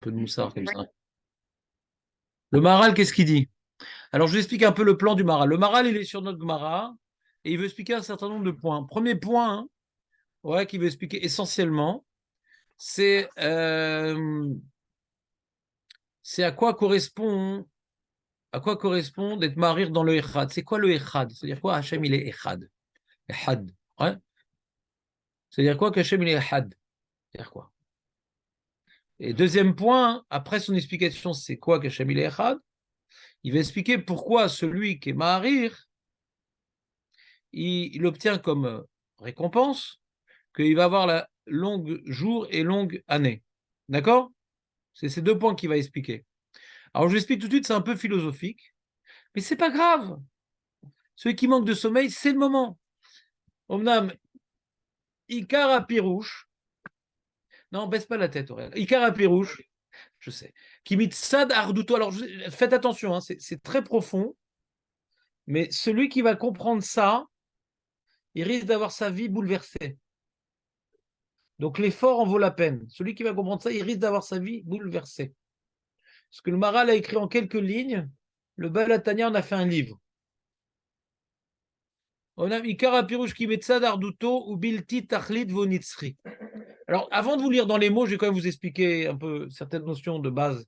peu de moussard comme ça. Le Maharal, qu'est-ce qu'il dit? Alors, je vous explique un peu le plan du Maharal. Le Maharal, il est sur notre Gemara et il veut expliquer un certain nombre de points. Premier point, hein, ouais, qu'il veut expliquer essentiellement, c'est à quoi correspond d'être marir dans le Echad. C'est quoi le Echad? C'est-à-dire quoi Hachem, il est Echad. Echad. Ouais. C'est-à-dire quoi qu'Hachem, il est Echad? C'est-à-dire quoi? Et deuxième point, après son explication, c'est quoi qu'Hachem, il est Echad? Il va expliquer pourquoi celui qui est marir, il obtient comme récompense qu'il va avoir la longue jour et longue année. D'accord? C'est ces deux points qu'il va expliquer. Alors, je l'explique tout de suite, c'est un peu philosophique, mais c'est pas grave. Celui qui manque de sommeil, c'est le moment. Omnam, Ikara Pirouche. Non, baisse pas la tête, Aurélien. Ikara Pirouche, je sais. Kimitsad Arduto. Alors, faites attention, hein, c'est très profond, mais celui qui va comprendre ça, il risque d'avoir sa vie bouleversée. Donc, l'effort en vaut la peine. Celui qui va comprendre ça, il risque d'avoir sa vie bouleversée. Ce que le Maharal a écrit en quelques lignes, le Baal HaTanya en a fait un livre. On a Ikara Pirouche Kimitsad Arduto ou Bilti Tachlit Vonitzri. Alors, avant de vous lire dans les mots, je vais quand même vous expliquer un peu certaines notions de base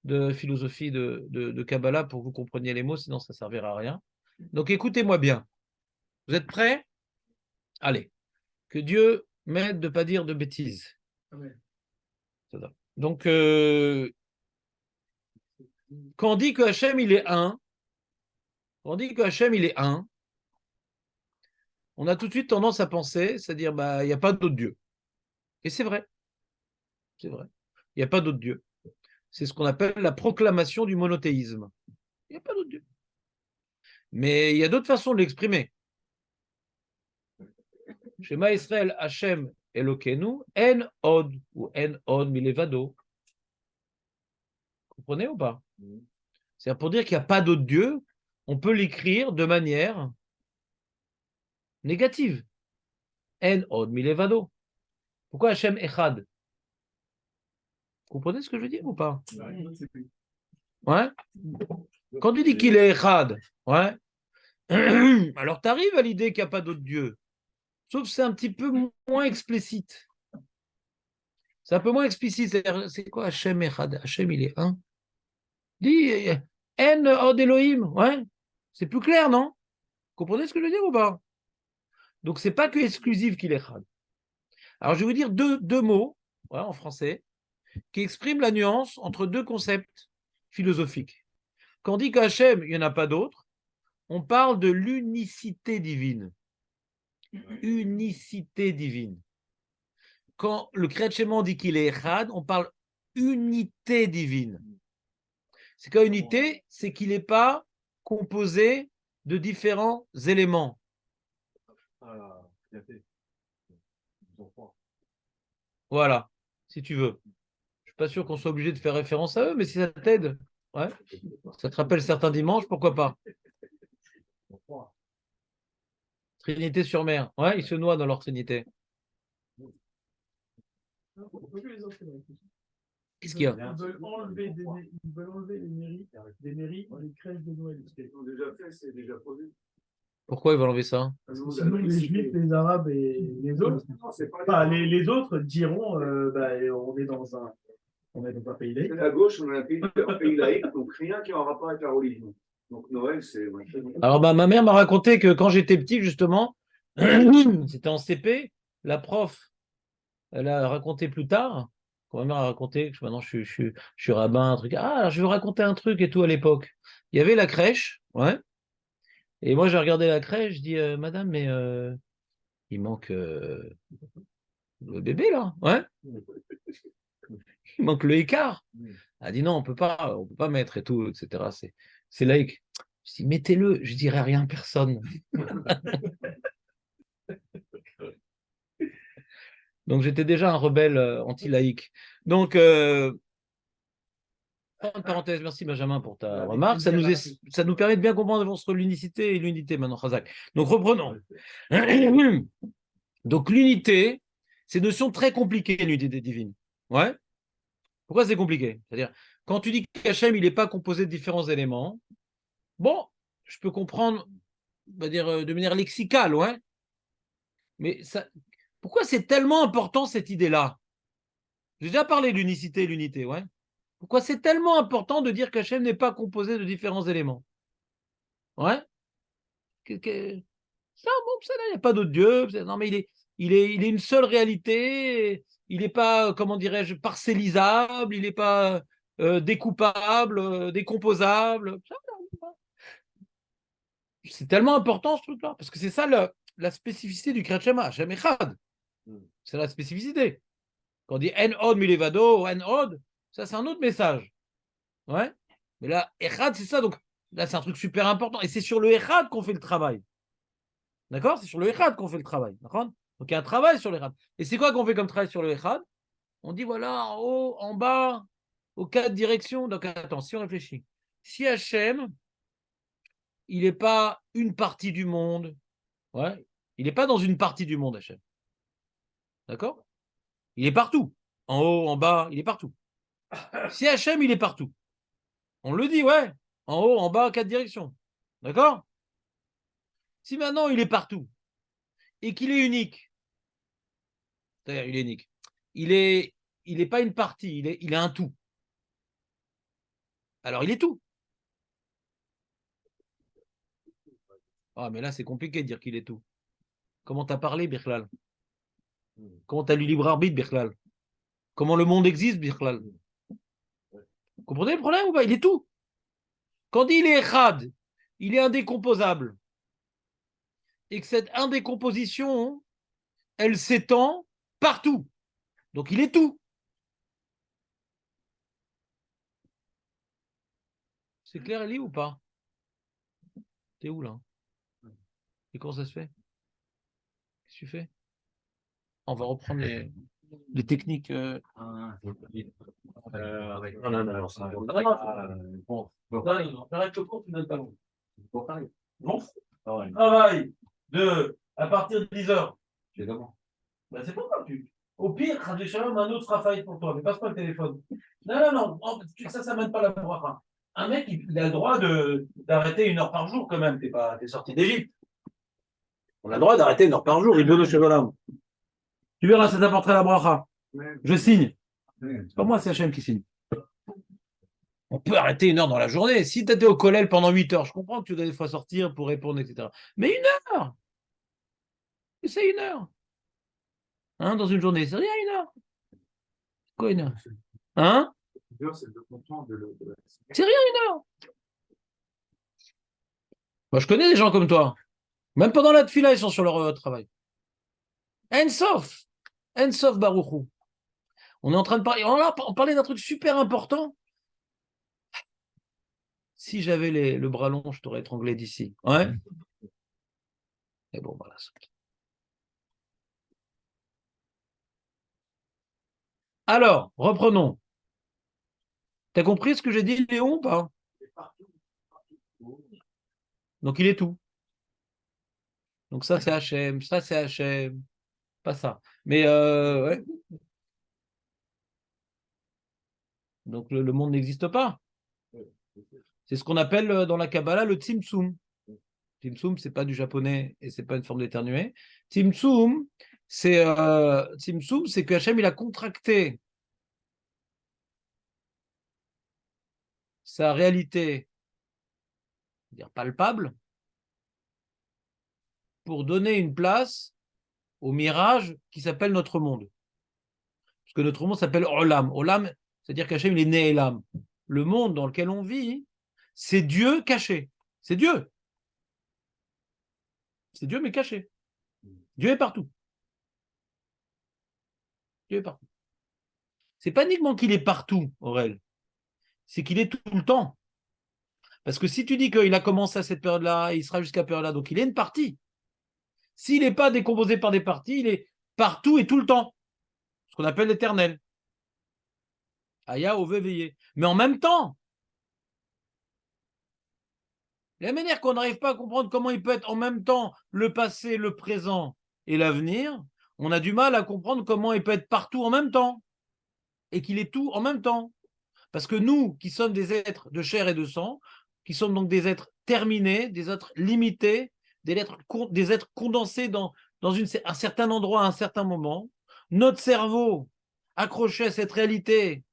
de philosophie de Kabbalah pour que vous compreniez les mots, sinon ça ne servira à rien. Donc, écoutez-moi bien. Vous êtes prêts? Allez. Que Dieu m'aide de ne pas dire de bêtises. Amen. Donc, quand on dit que Hachem, il est un, on dit que Hachem, il est un, on a tout de suite tendance à penser, c'est-à-dire, bah, il n'y a pas d'autre Dieu. Et c'est vrai. C'est vrai. Il n'y a pas d'autre Dieu. C'est ce qu'on appelle la proclamation du monothéisme. Il n'y a pas d'autre Dieu. Mais il y a d'autres façons de l'exprimer. Shema Israël, Hachem Elokeinu, En Od, ou En Od Milevado. Vous comprenez ou pas? C'est-à-dire pour dire qu'il n'y a pas d'autre Dieu, on peut l'écrire de manière négative. En Od Milevado. Pourquoi Hachem Echad? Vous comprenez ce que je veux dire ou pas? Ouais. Quand tu dis qu'il est Echad, ouais. Alors tu arrives à l'idée qu'il n'y a pas d'autre Dieu. Sauf que c'est un petit peu moins explicite. C'est un peu moins explicite. C'est quoi Hachem Echad? Hachem, il est un. Dis En Od Elohim. Ouais. C'est plus clair, non? Vous comprenez ce que je veux dire ou pas? Donc, c'est pas que exclusif qu'il est Echad. Alors, je vais vous dire deux mots, ouais, en français, qui expriment la nuance entre deux concepts philosophiques. Quand on dit qu'Hachem, il n'y en a pas d'autre, on parle de l'unicité divine. Unicité divine. Quand le Kriyat Shema dit qu'il est Echad, on parle unité divine. C'est quoi unité? C'est qu'il n'est pas composé de différents éléments. Voilà, si tu veux. Je suis pas sûr qu'on soit obligé de faire référence à eux, mais si ça t'aide, ouais. Ça te rappelle certains dimanches, pourquoi pas? Trinité sur mer. Ouais, ils se noient dans leur Trinité. Qu'est-ce qu'il y a? Ils veulent enlever les mairies des crèches de Noël. Ce qu'ils ont déjà fait, c'est déjà posé. Pourquoi ils veulent enlever ça? Sinon, les Juifs, les Arabes et les autres, les autres diront on est dans un pays laïque. La gauche, on est un pays laïque, donc rien qui est en rapport avec la religion. Donc Noël, c'est. Alors, bah, ma mère m'a raconté que quand j'étais petit, justement, c'était en CP, la prof, elle a raconté plus tard, quand ma mère a raconté que maintenant je suis rabbin, un truc. Ah, alors je vais vous raconter un truc et tout à l'époque. Il y avait la crèche, ouais. Et moi, j'ai regardé la crèche, je dis, madame, mais il manque le bébé, là, ouais. Il manque le écart. Elle a dit, non, on peut pas mettre et tout, etc. C'est laïque. Je dis, mettez-le, je dirai rien à personne. Donc, j'étais déjà un rebelle anti-laïque. Donc, fin de parenthèse, merci Benjamin pour ta remarque. Ça nous permet de bien comprendre entre l'unicité et l'unité maintenant, Khazak. Donc, reprenons. Donc, l'unité, c'est une notion très compliquée, l'unité divine. Ouais. Pourquoi c'est compliqué? C'est-à-dire, quand tu dis qu'Hachem, il n'est pas composé de différents éléments, bon, je peux comprendre, on va dire, de manière lexicale, ouais. Mais ça, pourquoi c'est tellement important cette idée-là? J'ai déjà parlé de l'unicité et l'unité, ouais. Pourquoi c'est tellement important de dire qu'Hachem n'est pas composé de différents éléments? Ouais. Ça, bon, ça, il n'y a pas d'autre Dieu. Non, mais il est une seule réalité. Il n'est pas, comment dirais-je, parcellisable. Il n'est pas découpable, décomposable. C'est tellement important ce truc-là, parce que c'est ça la spécificité du Kriyat Shema, Hashem Echad. C'est la spécificité. Quand on dit En Od Milevado, En Od, ça c'est un autre message. Ouais. Mais là, Echad, c'est ça. Donc là, c'est un truc super important. Et c'est sur le Echad qu'on fait le travail. D'accord? C'est sur le Echad qu'on fait le travail. D'accord? Donc il y a un travail sur le Echad. Et c'est quoi qu'on fait comme travail sur le Echad? On dit voilà, en haut, en bas, aux quatre directions. Donc attends, si on réfléchit. Si Hachem, il n'est pas une partie du monde, ouais, il n'est pas dans une partie du monde, Hachem. D'accord? Il est partout. En haut, en bas, il est partout. Si Hachem, il est partout. On le dit, ouais. En haut, en bas, quatre directions. D'accord? Si maintenant il est partout et qu'il est unique, c'est-à-dire il est unique, il est pas une partie, il est un tout. Alors il est tout. Ah, mais là, c'est compliqué de dire qu'il est tout. Comment t'as parlé, Birklal? Comment t'as lu libre arbitre, Birklal? Comment le monde existe, Birklal? Vous comprenez le problème ou pas? Il est tout. Quand il est Echad, il est indécomposable. Et que cette indécomposition, elle s'étend partout. Donc il est tout. C'est clair, Elie, ou pas? T'es où là? Et comment ça se fait? Qu'est-ce que tu fais? On va reprendre les techniques. Non, non, ça bon, Arrête le cours, tu donnes pas long. bon, pareil. Bon, Ah ouais. travail à partir de 10h. C'est comment? Ben, c'est pas grave. Au pire, Khadé Shalom, un autre sera failli pour toi, mais passe pas le téléphone. Non, ça mène pas la bracha. Un mec, il a le droit d'arrêter 1 heure par jour quand même. T'es sorti d'Égypte. On a le droit d'arrêter 1 heure par jour, il veut le chevalam. Tu verras, ça t'apportera la bracha. Je signe. C'est pas moi, c'est Hachem qui signe. On peut arrêter 1 heure dans la journée. Si tu étais au collège pendant 8 heures, je comprends que tu dois des fois sortir pour répondre, etc. Mais 1 heure! C'est 1 heure. Hein, dans une journée, c'est rien 1 heure. Quoi 1 heure? Hein? C'est rien 1 heure. Moi, je connais des gens comme toi. Même pendant la tefila, ils sont sur leur travail. Ensof. Ensof Baruchou. On est en train de parler. On parlait d'un truc super important. Si j'avais le bras long, je t'aurais étranglé d'ici. Ouais. Et bon, voilà. Alors, reprenons. T'as compris ce que j'ai dit, Léon, ou pas? Donc, il est tout. Donc, ça, c'est Hachem. Ça, c'est Hachem. Pas ça. Mais, ouais. Donc, le monde n'existe pas. C'est ce qu'on appelle dans la Kabbalah le Tzimtzum. Tzimtzum, c'est pas du japonais et c'est pas une forme d'éternuer. Tzimtzum, c'est que Hachem, il a contracté sa réalité, dire palpable, pour donner une place au mirage qui s'appelle notre monde. Parce que notre monde s'appelle Olam. Olam, c'est-à-dire qu'Hachem, il est né Elam. Le monde dans lequel on vit, c'est Dieu caché. C'est Dieu. C'est Dieu, mais caché. Dieu est partout. Dieu est partout. C'est pas uniquement qu'il est partout, Aurel. C'est qu'il est tout le temps. Parce que si tu dis qu'il a commencé à cette période-là, il sera jusqu'à cette période-là, donc il est une partie. S'il n'est pas décomposé par des parties, il est partout et tout le temps. Ce qu'on appelle l'éternel. Aya au veillé. Mais en même temps, la manière qu'on n'arrive pas à comprendre comment il peut être en même temps le passé, le présent et l'avenir, on a du mal à comprendre comment il peut être partout en même temps. et qu'il est tout en même temps. Parce que nous, qui sommes des êtres de chair et de sang, qui sommes donc des êtres terminés, des êtres limités, des êtres condensés dans un certain endroit à un certain moment, notre cerveau, accroché à cette réalité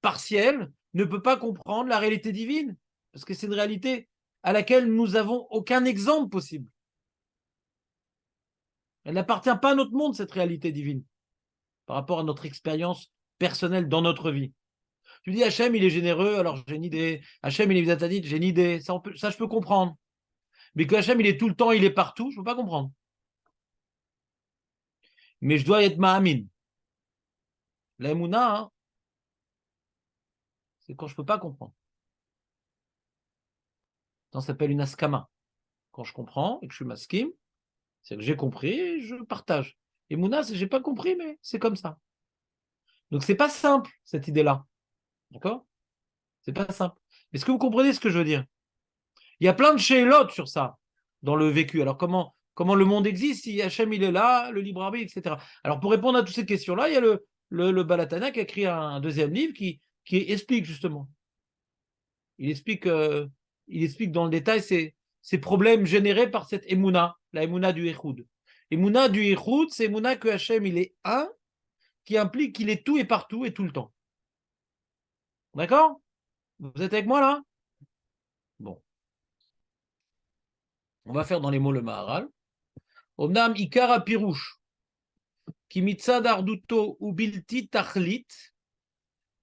partielle, ne peut pas comprendre la réalité divine, parce que c'est une réalité à laquelle nous n'avons aucun exemple possible. Elle n'appartient pas à notre monde, cette réalité divine, par rapport à notre expérience personnelle dans notre vie. Tu dis Hachem, il est généreux, alors j'ai une idée. Hachem, il est vidatadite, j'ai une idée. Ça, je peux comprendre. Mais que Hachem, il est tout le temps, il est partout, je ne peux pas comprendre. Mais je dois être ma'amin. La Emouna, hein, c'est quand je ne peux pas comprendre. Ça s'appelle une askama. Quand je comprends et que je suis maskim, c'est que j'ai compris et je partage. Emouna, c'est j'ai pas compris, mais c'est comme ça. Donc c'est pas simple, cette idée-là. D'accord? C'est pas simple. Est-ce que vous comprenez ce que je veux dire? Il y a plein de shélotes sur ça, dans le vécu. Alors, comment le monde existe si Hachem, il est là, le libre arbitre, etc. Alors, pour répondre à toutes ces questions-là, il y a le Balatana qui a écrit un deuxième livre qui explique justement. Il explique dans le détail ces problèmes générés par cette Emouna, la Emouna du Echoud. Emouna du Echoud, c'est Emouna que Hachem, il est un, qui implique qu'il est tout et partout et tout le temps. D'accord? Vous êtes avec moi là? Bon. On va faire dans les mots le Maharal. Omnam Ikara Pirouche, qui mitzad arduto ou bilti tachlit,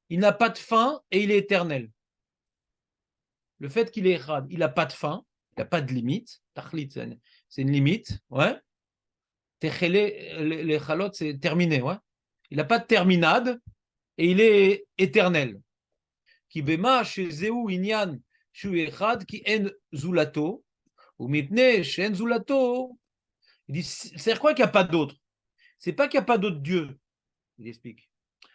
il n'a pas de fin et il est éternel. Le fait qu'il est rad, il n'a pas de fin, il n'a pas de limite. Tachlit, c'est une limite, ouais. Les chalot, c'est terminé, ouais. Il n'a pas de terminade et il est éternel. Qui bema chez Zeu inyan shu echad qui en zulato ou mitne shen zulato. Il dit, c'est quoi qu'il n'y a pas d'autre? C'est pas qu'il n'y a pas d'autre Dieu, il explique.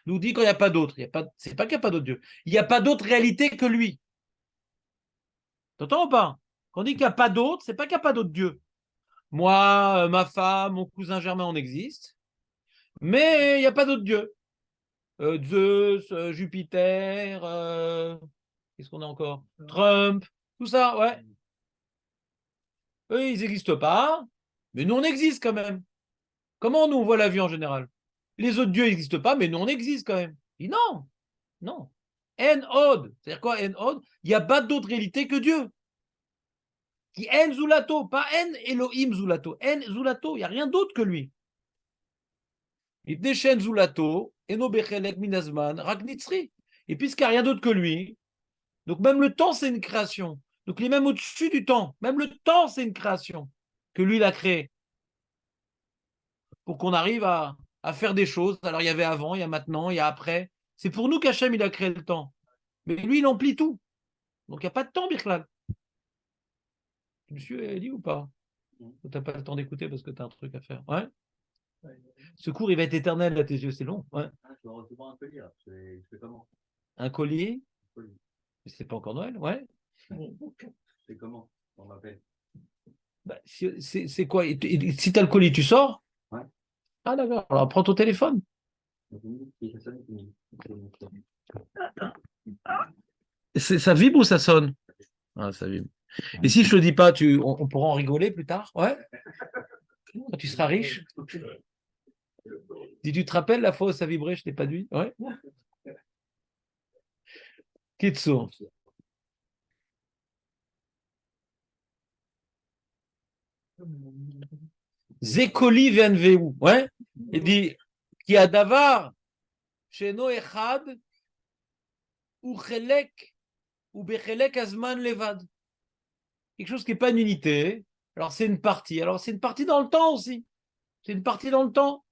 Il nous dit qu'il n'y a pas d'autre. C'est pas qu'il n'y a pas d'autre Dieu. Il n'y a pas d'autre réalité que lui. T'entends ou pas? Quand on dit qu'il n'y a pas d'autre, c'est pas qu'il n'y a pas d'autre Dieu. Moi, ma femme, mon cousin germain, on existe. Mais il n'y a pas d'autre Dieu. Zeus, Jupiter, qu'est-ce qu'on a encore? Trump, tout ça, ouais. Eux, ils n'existent pas. Mais nous, on existe quand même. Comment nous, on voit la vie en général? Les autres dieux n'existent pas, mais nous, on existe quand même. Il dit non, non. En od, c'est-à-dire quoi en od? Il n'y a pas d'autre réalité que Dieu. Qui en zulato, pas en Elohim zulato. En zulato, il n'y a rien d'autre que lui. Ibneshen zulato, eno bechelek minazman, ragnitzri. Et puisqu'il n'y a rien d'autre que lui, donc même le temps, c'est une création. Donc il est même au-dessus du temps. Même le temps, c'est une création que lui, il a créé. Pour qu'on arrive à faire des choses. Alors il y avait avant, il y a maintenant, il y a après. C'est pour nous qu'Hachem, il a créé le temps. Mais lui, il emplit tout. Donc il n'y a pas de temps, Birklal. Monsieur a dit ou pas? Tu n'as pas le temps d'écouter parce que tu as un truc à faire. Ouais. Ce cours, il va être éternel à tes yeux, c'est long. Ouais. Je vais recevoir un collier. C'est comment? Un collier? Mais c'est pas encore Noël, ouais. C'est comment? On m'appelle. Bah, c'est quoi? Si tu as le colis, tu sors? Ouais. Ah d'accord. Alors prends ton téléphone. Ça vibre ou ça sonne? Ah, ça vibre. Et si je te dis pas, on pourra en rigoler plus tard? Ouais. Quand tu seras riche? Dis, tu te rappelles la fois où ça vibrait, je t'ai pas dit? Ouais. Kitsour. Zekoli venveu. Ouais. Il dit, qui a davar, sheno echad, ou chelek, ou bechelek azman levad. Quelque chose qui n'est pas une unité. Alors c'est une partie. Alors c'est une partie dans le temps aussi. C'est une partie dans le temps.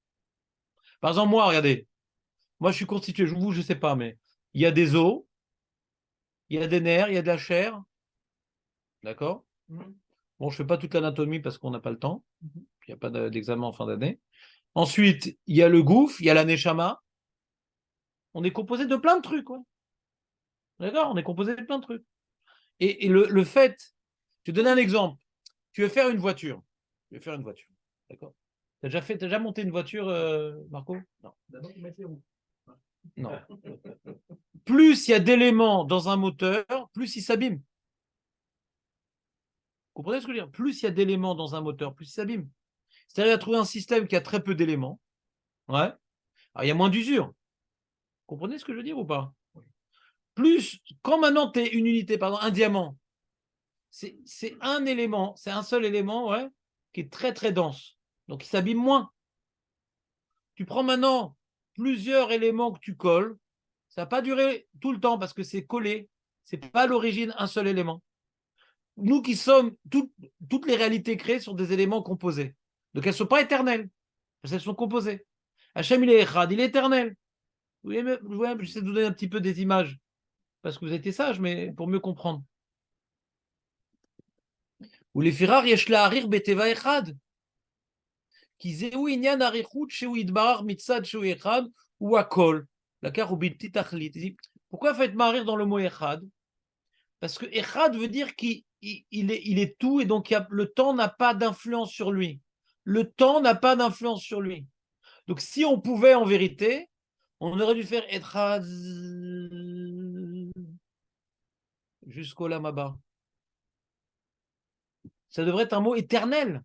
Par exemple, moi, regardez. Moi, je suis constitué, vous, je ne sais pas, mais il y a des os, il y a des nerfs, il y a de la chair. D'accord? Bon, je ne fais pas toute l'anatomie parce qu'on n'a pas le temps. Il n'y a pas d'examen en fin d'année. Ensuite, il y a le gouffre, il y a la neshama. On est composé de plein de trucs. Ouais. D'accord? On est composé de plein de trucs. Et le fait, je vais te donner un exemple. Tu veux faire une voiture. Tu veux faire une voiture. D'accord? T'as déjà monté une voiture, Marco? Non. D'abord, mettre les roues. Non. Plus il y a d'éléments dans un moteur, plus il s'abîme. Vous comprenez ce que je veux dire? Plus il y a d'éléments dans un moteur, plus il s'abîme. C'est-à-dire qu'il a trouvé un système qui a très peu d'éléments. Ouais. Alors, il y a moins d'usure. Vous comprenez ce que je veux dire ou pas? Plus, quand maintenant tu es une unité, pardon, un diamant, c'est un élément, c'est un seul élément, ouais, qui est très très dense. Donc il s'abîme moins. Tu prends maintenant plusieurs éléments que tu colles, ça va pas durer tout le temps parce que c'est collé. C'est pas à l'origine un seul élément. Nous qui sommes, toutes les réalités créées sont des éléments composés. Donc elles ne sont pas éternelles, parce qu'elles sont composées. Hachem, il est Echad, il est éternel. Oui, mais, ouais, j'essaie de vous donner un petit peu des images, parce que vous étiez sages, mais pour mieux comprendre. Ou les Firar, yesh la harir beteva echad. Ki zeu inyan arichut sheu idbarar mitzad sheu echad, ou akol. Lakar ou bilti tachlit. Pourquoi faites marir dans le mot echad? Parce que echad veut dire qu'il est tout, et donc le temps n'a pas d'influence sur lui. Le temps n'a pas d'influence sur lui. Donc si on pouvait en vérité, on aurait dû faire echad jusqu'au lamaba. Ça devrait être un mot éternel.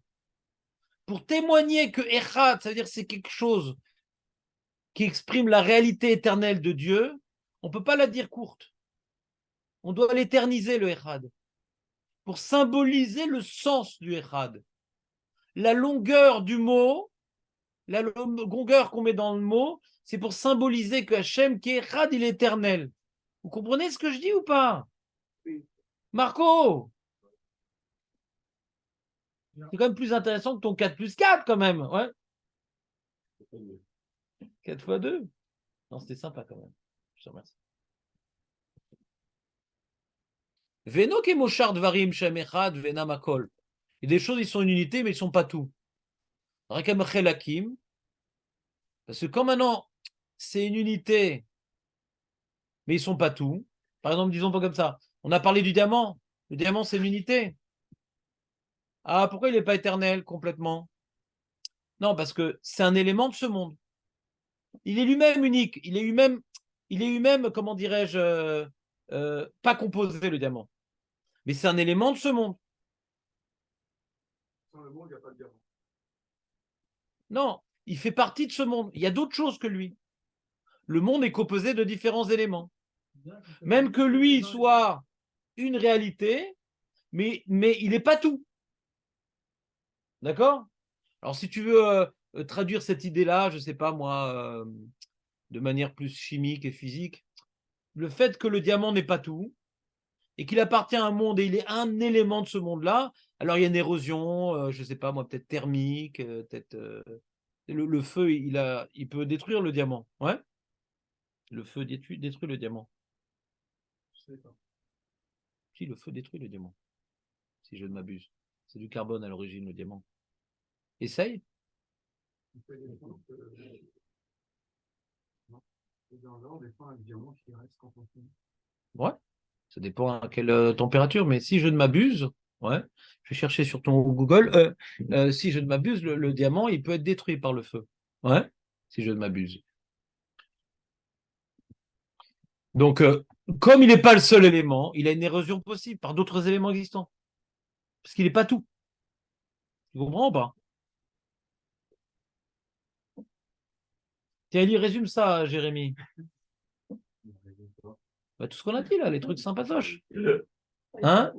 Pour témoigner que echad, ça veut dire c'est quelque chose qui exprime la réalité éternelle de Dieu, on ne peut pas la dire courte. On doit l'éterniser, le echad, pour symboliser le sens du echad. La longueur du mot, la longueur qu'on met dans le mot, c'est pour symboliser que Hachem qui est echad, il est éternel. Vous comprenez ce que je dis ou pas? Oui. Marco, c'est quand même plus intéressant que ton 4 plus 4 quand même. Ouais. 4 fois 2. Non, c'était sympa quand même. Je te remercie. Veno kemoshar dvarim shem echad venam akol. Il y a des choses, ils sont une unité, mais ils ne sont pas tout. Rakam chelakim. Parce que quand maintenant, c'est une unité, mais ils ne sont pas tout. Par exemple, disons pas comme ça. On a parlé du diamant. Le diamant, c'est une unité. Ah, pourquoi il n'est pas éternel complètement? Non, parce que c'est un élément de ce monde. Il est lui-même unique. Il est lui-même, comment dirais-je, pas composé, le diamant. Mais c'est un élément de ce monde. Sans le monde, il n'y a pas de diamant. Non, il fait partie de ce monde. Il y a d'autres choses que lui. Le monde est composé de différents éléments. Même que lui soit une réalité, mais il n'est pas tout. D'accord? Alors, si tu veux traduire cette idée-là, je ne sais pas moi, de manière plus chimique et physique, le fait que le diamant n'est pas tout et qu'il appartient à un monde et il est un élément de ce monde-là, alors il y a une érosion, je ne sais pas moi, peut-être thermique, peut-être le feu, il peut détruire le diamant. Ouais? Le feu détruit le diamant. Je sais pas. Si, le feu détruit le diamant, si je ne m'abuse. C'est du carbone à l'origine, le diamant. Essaye. On fait des fois que- Non. Et dans l'or, des fois, un diamant qui reste quand on finit. Ouais. Ça dépend à quelle température, mais si je ne m'abuse, ouais, je vais chercher sur ton Google, si je ne m'abuse, le diamant, il peut être détruit par le feu. Ouais, si je ne m'abuse. Donc, comme il n'est pas le seul élément, il a une érosion possible par d'autres éléments existants. Parce qu'il n'est pas tout. Tu comprends ou pas? Tiens, il résume ça, Jérémy. Bah, tout ce qu'on a dit là, les trucs sympatoches. Hein?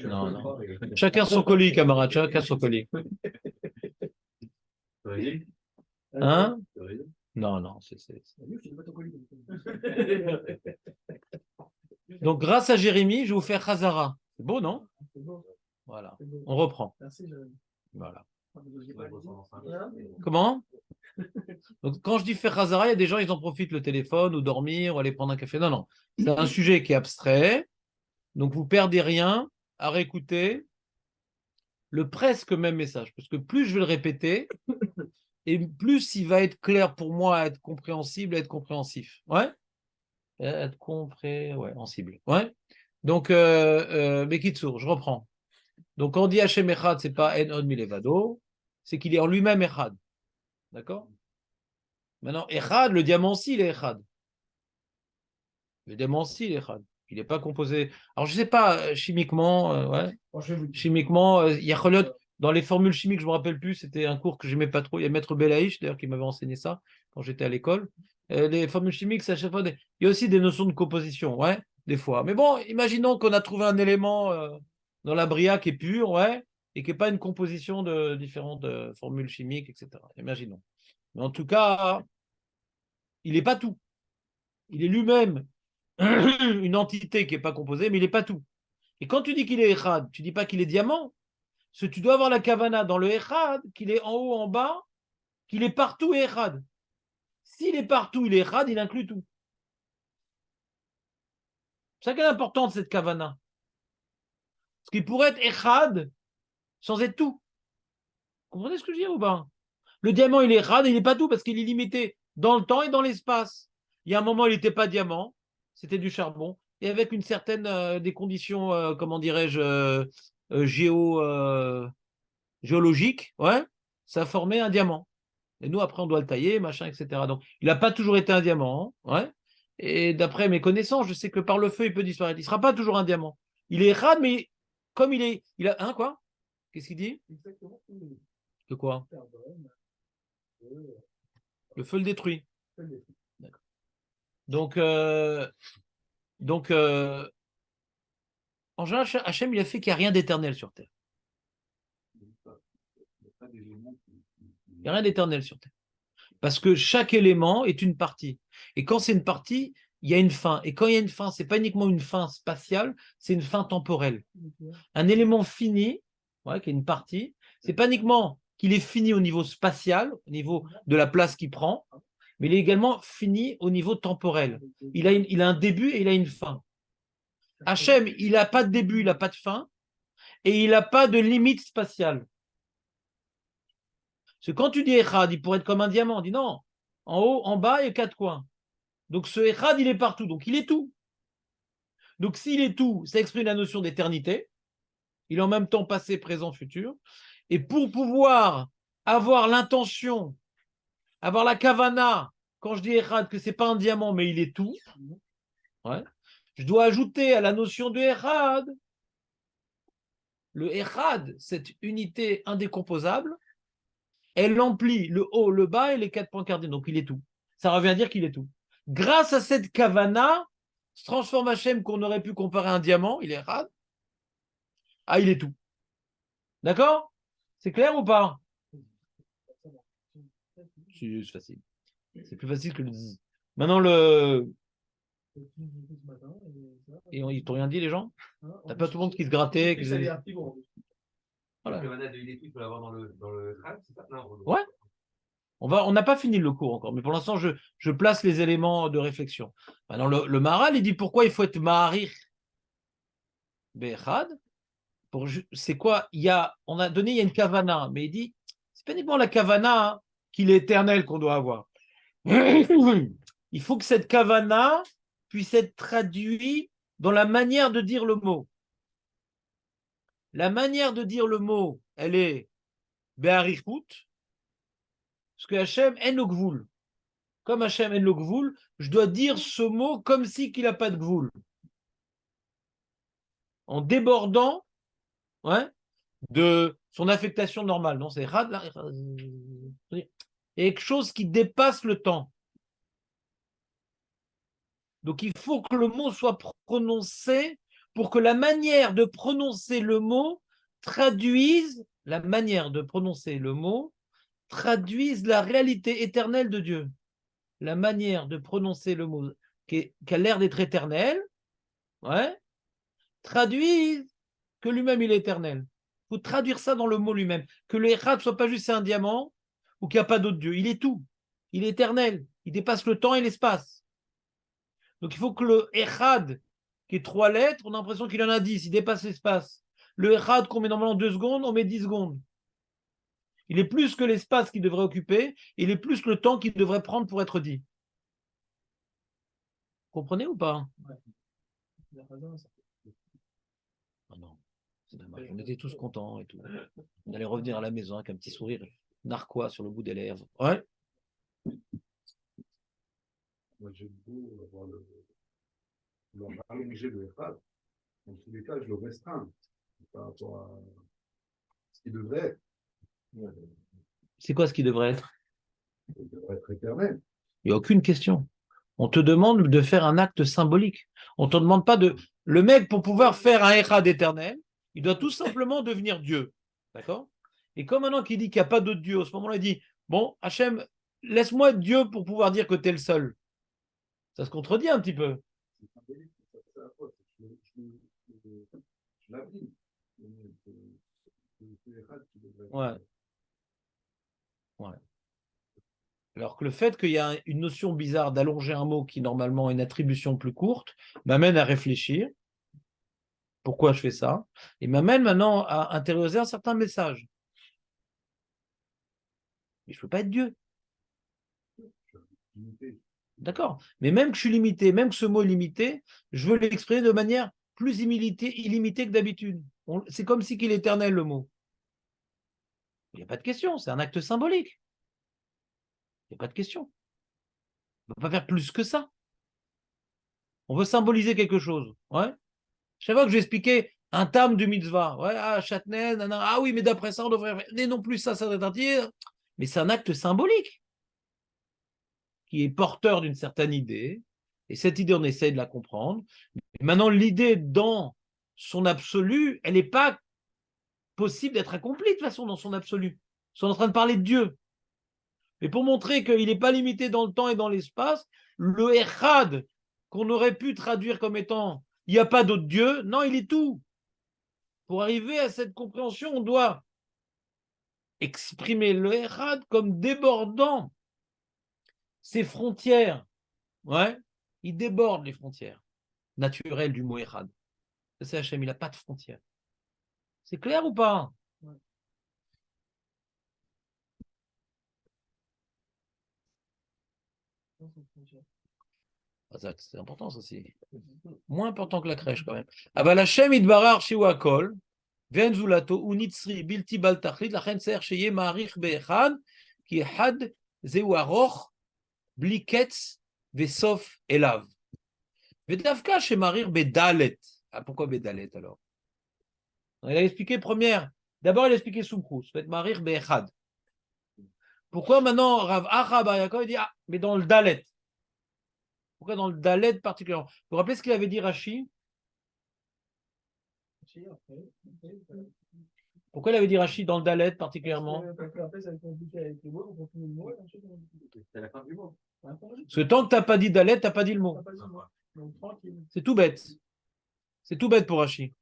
Non, non. Chacun son colis, camarade, chacun son colis. Hein? Non, non, Donc, grâce à Jérémy, je vais vous faire Khazara. C'est beau, non? Voilà. On reprend. Voilà. Comment? Donc, quand je dis faire Khazara, il y a des gens, ils en profitent le téléphone ou dormir ou aller prendre un café. Non, non. C'est un sujet qui est abstrait. Donc, vous perdez rien à réécouter le presque même message. Parce que plus je vais le répéter, et plus il va être clair pour moi, être compréhensible, être compréhensif. Ouais? Être compréhensible. Ouais? Donc, Bekitsour, je reprends. Donc, quand on dit Hachem Echad, ce n'est pas En Od Milevado, c'est qu'il est en lui-même Echad. D'accord? Maintenant, Echad, le diamant aussi, il est Echad. Le diamant aussi, il est Echad. Il n'est pas composé. Alors, je ne sais pas, chimiquement, ouais. Bon, je vais vous dire. Chimiquement, il y a Cholot, dans les formules chimiques, je ne me rappelle plus, c'était un cours que je n'aimais pas trop. Il y a Maître Belaïch, d'ailleurs, qui m'avait enseigné ça quand j'étais à l'école. Les formules chimiques, c'est à chaque fois il y a aussi des notions de composition, ouais, des fois. Mais bon, imaginons qu'on a trouvé un élément dans la Bria qui est pur, ouais, et qui n'est pas une composition de différentes formules chimiques, etc. Imaginons. Mais en tout cas, il n'est pas tout. Il est lui-même une entité qui n'est pas composée, mais il n'est pas tout. Et quand tu dis qu'il est Echad, tu ne dis pas qu'il est diamant. Parce que tu dois avoir la kavana dans le Echad, qu'il est en haut, en bas, qu'il est partout et Echad. S'il est partout, il est Echad, il inclut tout. C'est ça qui est important de cette kavana. Parce qu'il pourrait être Echad sans être tout. Vous comprenez ce que je dis ou pas? Le diamant, il est Echad et il n'est pas tout parce qu'il est limité dans le temps et dans l'espace. Il y a un moment, il n'était pas diamant, c'était du charbon. Et avec une certaine des conditions, comment dirais-je, géologiques, ouais, ça formait un diamant. Et nous, après, on doit le tailler, machin, etc. Donc, il n'a pas toujours été un diamant. Hein, ouais. Et d'après mes connaissances, je sais que par le feu, il peut disparaître. Il ne sera pas toujours un diamant. Il est rad, mais comme il est. Il a. Hein, quoi? Qu'est-ce qu'il dit? Exactement. De quoi? Le feu le détruit. D'accord. Donc en général, Hachem, il a fait qu'il n'y a rien d'éternel sur Terre. Il n'y a rien d'éternel sur Terre. Parce que chaque élément est une partie. Et quand c'est une partie, il y a une fin. Et quand il y a une fin, ce n'est pas uniquement une fin spatiale, c'est une fin temporelle. Un élément fini, ouais, qui est une partie, c'est pas uniquement qu'il est fini au niveau spatial, au niveau de la place qu'il prend, mais il est également fini au niveau temporel. Il a un début et il a une fin. Hachem, il n'a pas de début, il n'a pas de fin, et il n'a pas de limite spatiale. Parce que quand tu dis Echad, il pourrait être comme un diamant. On dit non, en haut, en bas, il y a 4 coins. Donc ce Echad, il est partout, donc il est tout. Donc s'il est tout, ça exprime la notion d'éternité. Il est en même temps passé, présent, futur. Et pour pouvoir avoir l'intention, avoir la kavana, quand je dis Echad, que ce n'est pas un diamant, mais il est tout, ouais, je dois ajouter à la notion de Echad, le Echad, cette unité indécomposable, elle emplit le haut, le bas et les 4 points cardinaux. Donc il est tout. Ça revient à dire qu'il est tout. Grâce à cette kavana, se transforme Hachem qu'on aurait pu comparer à un diamant, il est Echad. Ah, il est tout. D'accord? C'est clair ou pas? C'est facile. C'est plus facile que le zzz. Maintenant, Et ils t'ont rien dit, les gens? T'as pas tout le monde qui se grattait? Voilà. Il faut l'avoir dans le crâne, c'est ça? Non, Ouais. On n'a pas fini le cours encore, mais pour l'instant, je place les éléments de réflexion. Maintenant, le Maharal, il dit pourquoi il faut être Maharich Bechad. C'est quoi? On a donné, il y a une kavana, mais il dit, c'est pas uniquement la kavana qu'il est éternel qu'on doit avoir. Il faut que cette kavana puisse être traduite dans la manière de dire le mot. La manière de dire le mot, elle est Be'arichut, parce que Hachem en le gvoul. Comme Hachem en le gvoul, je dois dire ce mot comme si qu'il n'a pas de gvoul. En débordant, ouais, de son affectation normale. Non, c'est quelque chose qui dépasse le temps. Donc il faut que le mot soit prononcé pour que la manière de prononcer le mot traduise la manière de prononcer le mot traduise la réalité éternelle de Dieu. La manière de prononcer le mot qui a l'air d'être éternel, ouais, traduise que lui-même il est éternel. Il faut traduire ça dans le mot lui-même. Que le Echad ne soit pas juste un diamant ou qu'il n'y a pas d'autre Dieu. Il est tout. Il est éternel. Il dépasse le temps et l'espace. Donc il faut que le Echad, qui est 3 lettres, on a l'impression qu'il en a 10. Il dépasse l'espace. Le Echad qu'on met normalement 2 secondes, on met 10 secondes. Il est plus que l'espace qu'il devrait occuper. Il est plus que le temps qu'il devrait prendre pour être dit. Vous comprenez ou pas? Oh non, c'est dommage. On était tous contents et tout. On allait revenir à la maison avec un petit sourire narquois sur le bout des lèvres. Ouais. Moi, j'ai beau avoir rallonger le Echad. Dans tous les cas, je le restreins par rapport à ce qui devrait être. C'est quoi ce qui devrait être? Il devrait être éternel. Il n'y a aucune question. On te demande de faire un acte symbolique. On ne te demande pas de... Le mec, pour pouvoir faire un Echad éternel, il doit tout simplement devenir Dieu. D'accord? Et comme maintenant qu'il dit qu'il n'y a pas d'autre Dieu, à ce moment-là, il dit, bon, Hachem, laisse-moi être Dieu pour pouvoir dire que tu es le seul. Ça se contredit un petit peu. C'est symbolique, c'est la faute. Je l'abîme. C'est Echad qui devrait être. Ouais. Ouais. Alors que le fait qu'il y a une notion bizarre d'allonger un mot qui normalement est une attribution plus courte m'amène à réfléchir pourquoi je fais ça et m'amène maintenant à intérioriser un certain message. Mais je ne peux pas être Dieu. D'accord. Mais même que je suis limité, même que ce mot est limité, je veux l'exprimer de manière plus illimitée que d'habitude. C'est comme si qu'il est éternel le mot. Il n'y a pas de question, c'est un acte symbolique. Il n'y a pas de question. On ne peut pas faire plus que ça. On veut symboliser quelque chose. Ouais. Chaque fois que j'ai expliqué un tam du mitzvah, ouais, ah, châtenay, ah oui, mais d'après ça, on devrait faire. Mais non plus ça doit être entier. Mais c'est un acte symbolique qui est porteur d'une certaine idée. Et cette idée, on essaie de la comprendre. Et maintenant, l'idée dans son absolu, elle n'est pas possible d'être accomplie de toute façon dans son absolu. Ils sont en train de parler de Dieu. Mais pour montrer qu'il n'est pas limité dans le temps et dans l'espace, le Echad, qu'on aurait pu traduire comme étant il n'y a pas d'autre Dieu, non, il est tout. Pour arriver à cette compréhension, on doit exprimer le Echad comme débordant ses frontières. Ouais, il déborde les frontières naturelles du mot Echad. C'est Hachem, il n'a pas de frontières. C'est clair ou pas? Ouais. C'est important, ça, c'est moins important que la crèche quand même. Aval Hachem idbarar shiwakol, ve'en zulato unitzri bilti bal tachlit, lachen ser sheye ma'arich be'echad, ki echad zeu aroch, bli ketz ve'sof elav. Ve'davka shemarir bedalet. Ah, pourquoi bedalet alors? Il a expliqué première. D'abord, il a expliqué Soumkrous, fait marir be'echad. Pourquoi maintenant Rav Acha Bar Yaakov dit ah, mais dans le dalet? Pourquoi dans le dalet particulièrement? Vous vous rappelez ce qu'il avait dit Rashi? Pourquoi il avait dit Rashi dans le dalet particulièrement? C'est la fin du mot. Parce que tant que tu n'as pas dit dalet, tu n'as pas dit le mot. C'est tout bête. C'est tout bête pour Rashi.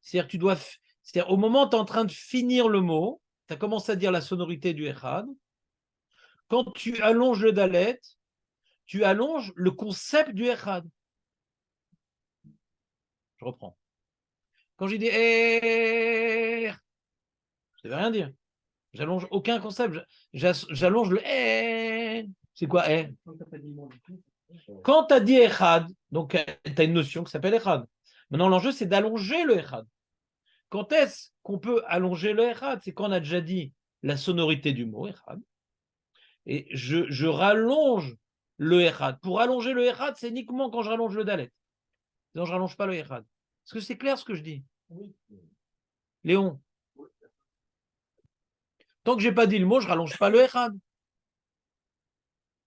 C'est-à-dire tu dois. C'est-à-dire au moment où tu es en train de finir le mot, tu as commencé à dire la sonorité du Echad. Quand tu allonges le dalet, tu allonges le concept du Echad. Je reprends. Quand j'ai dit ça ne veut rien dire. J'allonge aucun concept. J'allonge le C'est quoi Quand tu as dit Echad, donc tu as une notion qui s'appelle Echad. Maintenant, l'enjeu, c'est d'allonger le Echad. Quand est-ce qu'on peut allonger le Echad? C'est quand on a déjà dit la sonorité du mot Echad. Et je rallonge le Echad. Pour allonger le Echad, c'est uniquement quand je rallonge le Dalet. Sinon, je ne rallonge pas le Echad. Est-ce que c'est clair ce que je dis? Oui. Léon? Tant que je n'ai pas dit le mot, je ne rallonge pas le Echad.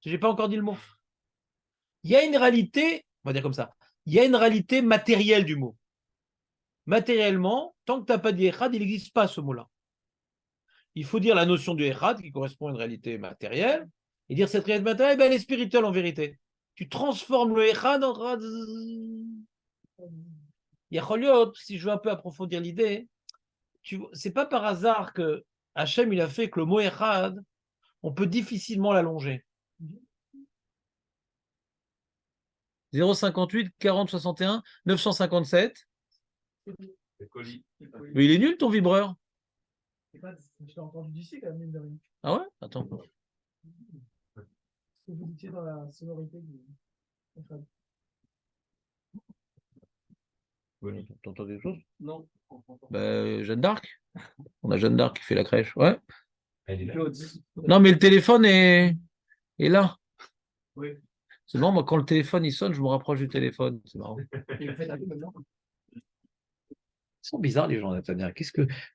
Je n'ai pas encore dit le mot. Il y a une réalité, on va dire comme ça, il y a une réalité matérielle du mot. Matériellement, tant que tu n'as pas dit Echad, il n'existe pas ce mot-là. Il faut dire la notion du Echad qui correspond à une réalité matérielle et dire cette réalité matérielle, ben, elle est spirituelle en vérité. Tu transformes le Echad en... Yacholiot, si je veux un peu approfondir l'idée, c'est pas par hasard que Hachem il a fait que le mot Echad, on peut difficilement l'allonger. 058 40 61 957. Mais il est nul ton vibreur. Je l'ai entendu d'ici quand même, mine de rien. Ah ouais? Attends. Ce que vous disiez dans la sonorité du. T'entends quelque chose? Non. Jeanne d'Arc. On a Jeanne d'Arc qui fait la crèche. Ouais. Elle est là. Non, mais le téléphone est là. Oui. Sinon, moi, quand le téléphone il sonne, je me rapproche du téléphone. C'est marrant. Et vous faites un peu maintenant. Ils sont bizarres, les gens, Nathania.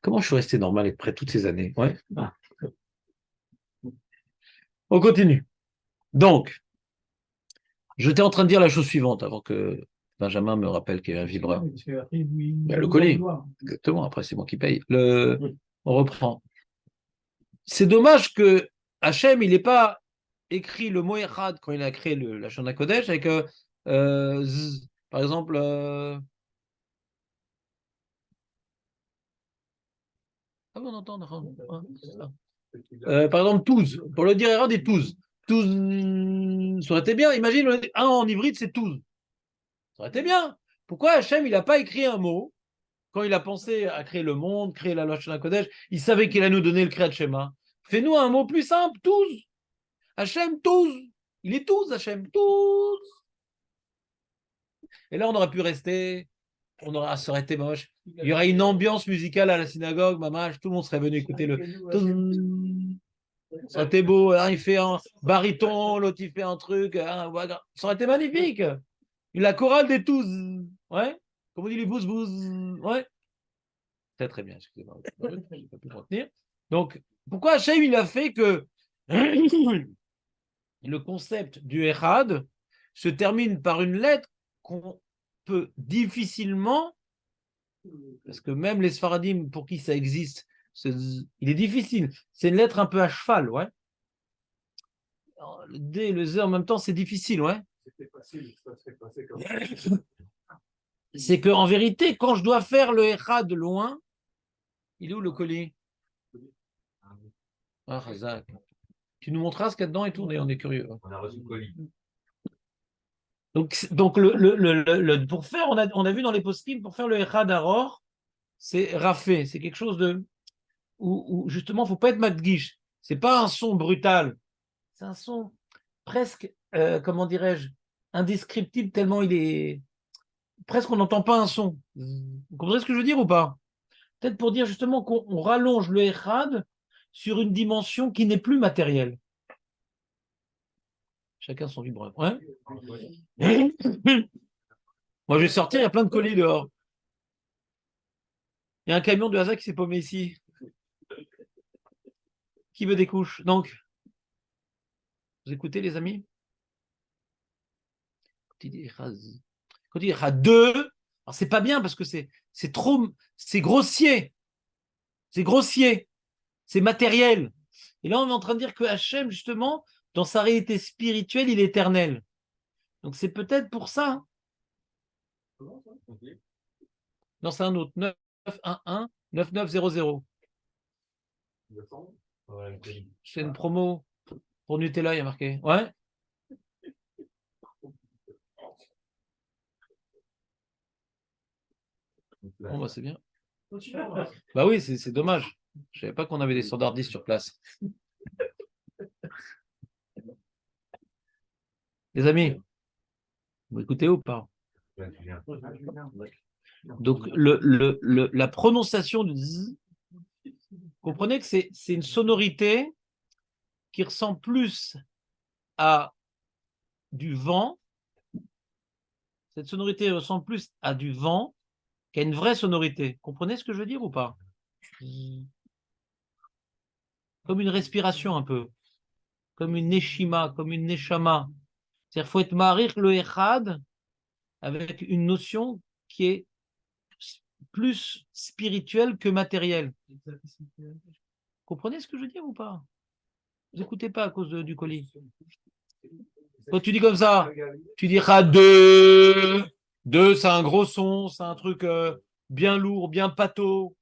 Comment je suis resté normal après toutes ces années? Ouais. Ah. On continue. Donc, j'étais en train de dire la chose suivante avant que Benjamin me rappelle qu'il y a un vibreur. Parce que après, Le colis. Exactement, après, c'est moi qui paye. On reprend. C'est dommage que Hachem, il n'ait pas écrit le mot Echad quand il a créé la Shana Kodesh avec Z. Par exemple, ah bon, on entend, hein, c'est ça. Par exemple, Touz. Pour le dire Echad et Touz. Touz, ça aurait été bien. Imagine, un en hybride, c'est Touz. Ça aurait été bien. Pourquoi Hachem, il n'a pas écrit un mot quand il a pensé à créer le monde, créer la Shana Kodesh, il savait qu'il allait nous donner le Kriyat Shema. Fais-nous un mot plus simple, Touz. Hachem, Touz. Il est Touz, Hachem, Touz. Et là, on aurait pu rester, ça aurait été moche. Il y aurait une ambiance musicale à la synagogue, mamage, tout le monde serait venu écouter le. Ça aurait été beau, hein, il fait un baryton, l'autre il fait un truc, hein, ça aurait été magnifique. La chorale des tous, ouais, comme on dit les bouz bouz, ouais. Très très bien, excusez-moi, je n'ai pas pu me retenir. Donc, pourquoi Hachem il a fait que le concept du Echad se termine par une lettre qu'on peut difficilement, parce que même les Sfaradim pour qui ça existe, il est difficile. C'est une lettre un peu à cheval, ouais. Le D et le Z en même temps, c'est difficile, ouais. C'était facile, ça serait passé comme C'est qu'en vérité, quand je dois faire le Echad de loin, il est où le colis? Ah, Chazak. Tu nous montras ce qu'il y a dedans et tout, on est curieux. On a reçu le colis. Donc pour faire, on a vu dans les post-it, pour faire le Echad Aror, c'est rafé, c'est quelque chose de où justement, il ne faut pas être madguiche. Ce n'est pas un son brutal, c'est un son presque, comment dirais-je, indescriptible tellement il est. Presque on n'entend pas un son. Vous comprenez ce que je veux dire ou pas? Peut-être pour dire justement qu'on rallonge le Echad sur une dimension qui n'est plus matérielle. Chacun son vibreur. Ouais. Moi, je vais sortir, il y a plein de colis dehors. Il y a un camion de hasard qui s'est paumé ici. Qui veut des couches? Donc, vous écoutez, les amis? Quand il dit deux, alors c'est pas bien parce que c'est trop, c'est grossier. C'est grossier. C'est matériel. Et là, on est en train de dire que Hachem, justement, dans sa réalité spirituelle, il est éternel. Donc, c'est peut-être pour ça. Non, c'est un autre. 911 9900. C'est une promo pour Nutella, il y a marqué. Ouais. Bon, bah, c'est bien. Bah oui, c'est dommage. Je savais pas qu'on avait des standardistes sur place. Les amis, vous écoutez ou pas? Donc, la prononciation du z, comprenez que c'est une sonorité qui ressemble plus à du vent. Cette sonorité ressemble plus à du vent qu'à une vraie sonorité. Comprenez ce que je veux dire ou pas? Comme une respiration un peu, comme une neshima, comme une neshama. C'est-à-dire qu'il faut être marir le echad avec une notion qui est plus spirituelle que matérielle. Comprenez ce que je veux dire ou pas? Vous n'écoutez pas à cause du colis. Quand tu dis comme ça, tu diras deux. Deux, c'est un gros son, c'est un truc bien lourd, bien pâteau.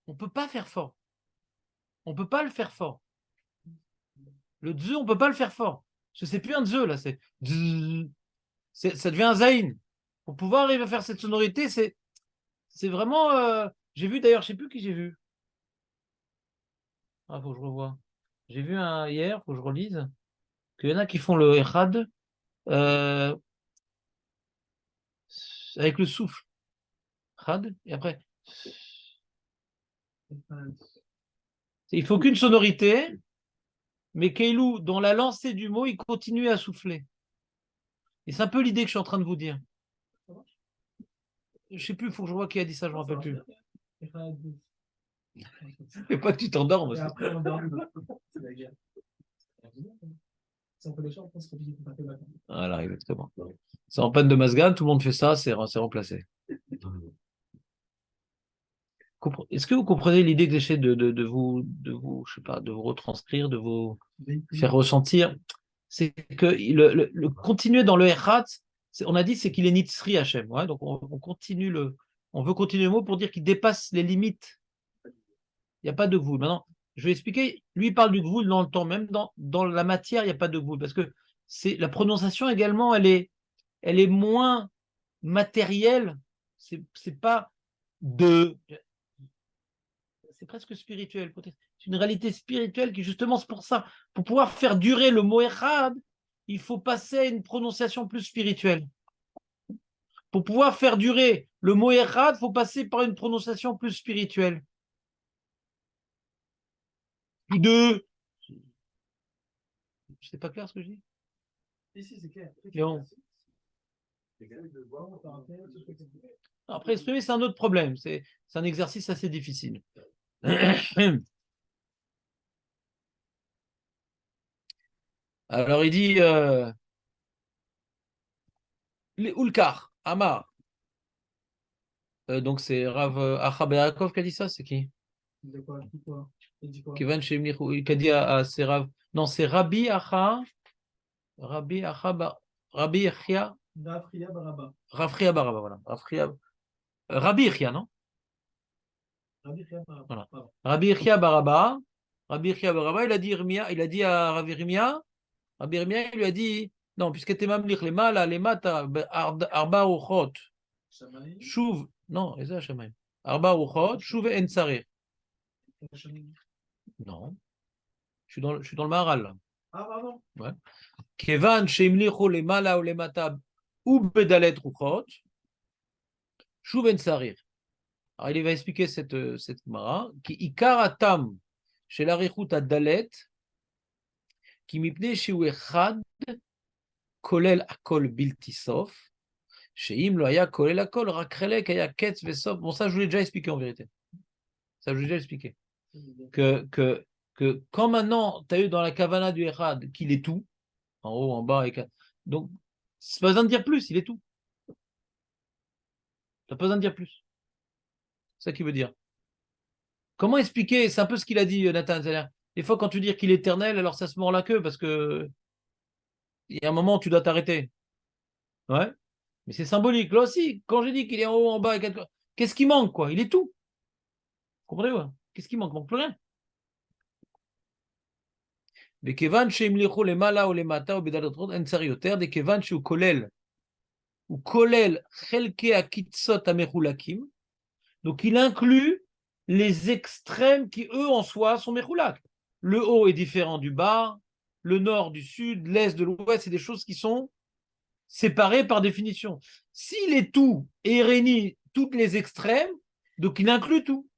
On ne peut pas faire fort. On ne peut pas le faire fort. Le dzeu, on ne peut pas le faire fort. Parce que c'est plus un dzeu, là. Ça devient un zaïn. Pour pouvoir arriver à faire cette sonorité, c'est vraiment. J'ai vu d'ailleurs, je ne sais plus qui j'ai vu. Ah, faut que je revoie. J'ai vu un hier, faut que je relise, qu'il y en a qui font le echad avec le souffle. Echad, et après. Il faut qu'une sonorité, mais Keilou, dans la lancée du mot, il continue à souffler. Et c'est un peu l'idée que je suis en train de vous dire. Je ne sais plus, il faut que je vois qui a dit ça, je ne me rappelle plus. Et pas que tu t'endormes Et aussi. après, on dort. C'est la guerre. C'est un peu les gens, je pense, qu'on dit qu'on a fait la guerre. Voilà, exactement. C'est en panne de Masgan, tout le monde fait ça, c'est remplacé. Est-ce que vous comprenez l'idée que j'essaie de vous, je sais pas, de vous retranscrire, de vous faire ressentir? C'est que le continuer dans le Echad, on a dit c'est qu'il est Nitzri Hachem. Ouais, donc on continue on veut continuer le mot pour dire qu'il dépasse les limites. Il n'y a pas de gvoul. Maintenant, je vais expliquer. Lui, il parle du gvoul dans le temps, même dans la matière, il n'y a pas de gvoul. Parce que la prononciation également, elle est moins matérielle. C'est pas de. C'est presque spirituel. C'est une réalité spirituelle qui, justement, c'est pour ça. Pour pouvoir faire durer le mot Echad, il faut passer à une prononciation plus spirituelle. Pour pouvoir faire durer le mot Echad, il faut passer par une prononciation plus spirituelle. De. C'est pas clair ce que je dis? Si, c'est clair. Léon. Après, exprimer, c'est un autre problème. C'est un exercice assez difficile. Alors, il dit les Ulkar, Amar. Donc, c'est Rav Achab Yaakov qui a dit ça, c'est qui? De quoi? Il dit quoi? Kevan Shemlichou, qui a dit c'est Rav. Non, c'est Rabbi Acha. Rabbi Acha. Rabbi Yachia. Rafria Baraba. Rafria Baraba, voilà. Rabbi Yachia, non? Rafria Baraba. Voilà. Rabbi Yachia Baraba. Rabbi Yachia Baraba, il a dit à Rabbi Rimia, Rabbi Rimia, il lui a dit, non, puisque t'es mamlich, les mala, les mata, arba uchot, shuv, non, les shamayim, arba uchot, shuv en tsarir. Non, je suis dans le Maharal, là. Ah, pardon. Ouais. Kevan sheimlichu les mala ou les mata, ou bedalet uchot, shuv en tsarir. Alors, il va expliquer cette Gemara, qui ikaratam, chez l'arichut dalet, qui mipne chez echad, kolel akol bilti sof, chez im lo haya kolel akol rakrelek haya ketz vesof. Bon, ça je vous l'ai déjà expliqué en vérité. Ça je vous l'ai déjà expliqué. Que quand maintenant tu as eu dans la kavana du echad qu'il est tout, en haut, en bas, donc c'est pas besoin de dire plus, il est tout. Tu n'as pas besoin de dire plus. C'est ça qu'il veut dire. Comment expliquer? C'est un peu ce qu'il a dit, Nathan. Des fois, quand tu dis qu'il est éternel, alors ça se mord la queue parce que il y a un moment où tu dois t'arrêter. Ouais. Mais c'est symbolique. Là aussi, quand j'ai dit qu'il est en haut, en bas, qu'est-ce qui manque, quoi? Il est tout. Vous comprenez, ouais? Qu'est-ce qui manque? Il manque plus rien. Mais Kevan sheimlichu le mala ou le mata ou bedalotrot en sarioter, de Kevan shu kolel ou kolel chelke akitsot amechulakim. Donc il inclut les extrêmes qui, eux, en soi, sont mechulak. Le haut est différent du bas, le nord du sud, l'est de l'ouest, c'est des choses qui sont séparées par définition. S'il est tout et réunit toutes les extrêmes, donc il inclut tout.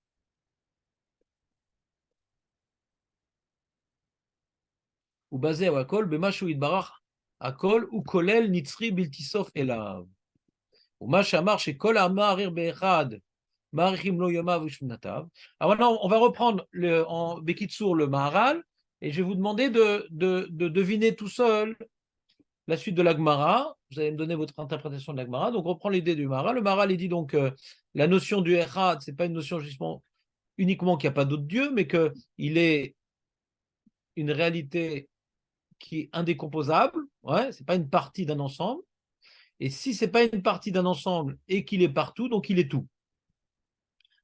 Ou basé à Akol, Bemashu Idbarach, Akol, ou Kolel, Nitzri, Biltisof, Elav. Ou Mashamar, chez Kol Amarir Be'echad, Marichim Lo Yomav Ushminatav. Alors maintenant, on va reprendre en Bekitsour le Maharal, et je vais vous demander de deviner tout seul la suite de l'Agmara. Vous allez me donner votre interprétation de l'Agmara. Donc, on reprend l'idée du Maharal. Le Maharal, il dit donc la notion du Echad, ce n'est pas une notion justement uniquement qu'il n'y a pas d'autre Dieu, mais qu'il est une réalité qui est indécomposable, ouais, c'est pas une partie d'un ensemble. Et si c'est pas une partie d'un ensemble et qu'il est partout, donc il est tout.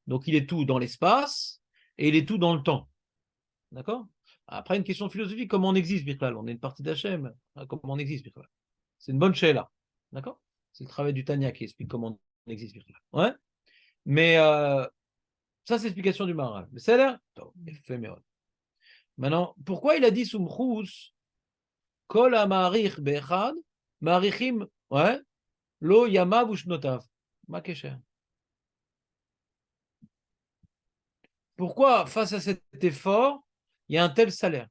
Donc il est tout dans l'espace et il est tout dans le temps. D'accord? Après, une question philosophique, comment on existe, Birklal? On est une partie d'Hachem. Comment on existe, Birklal? C'est une bonne là. D'accord? C'est le travail du Tanya qui explique comment on existe, Birklal. Ouais? Mais ça, c'est l'explication du Maharal. Mais ça a l'air éphémère. Maintenant, pourquoi il a dit Sumchus Kol ha-ma'arich be'echad, ma'arichim, ouais, lo yamav u'shnotav. Ma kesher. pourquoi, face à cet effort, il y a un tel salaire?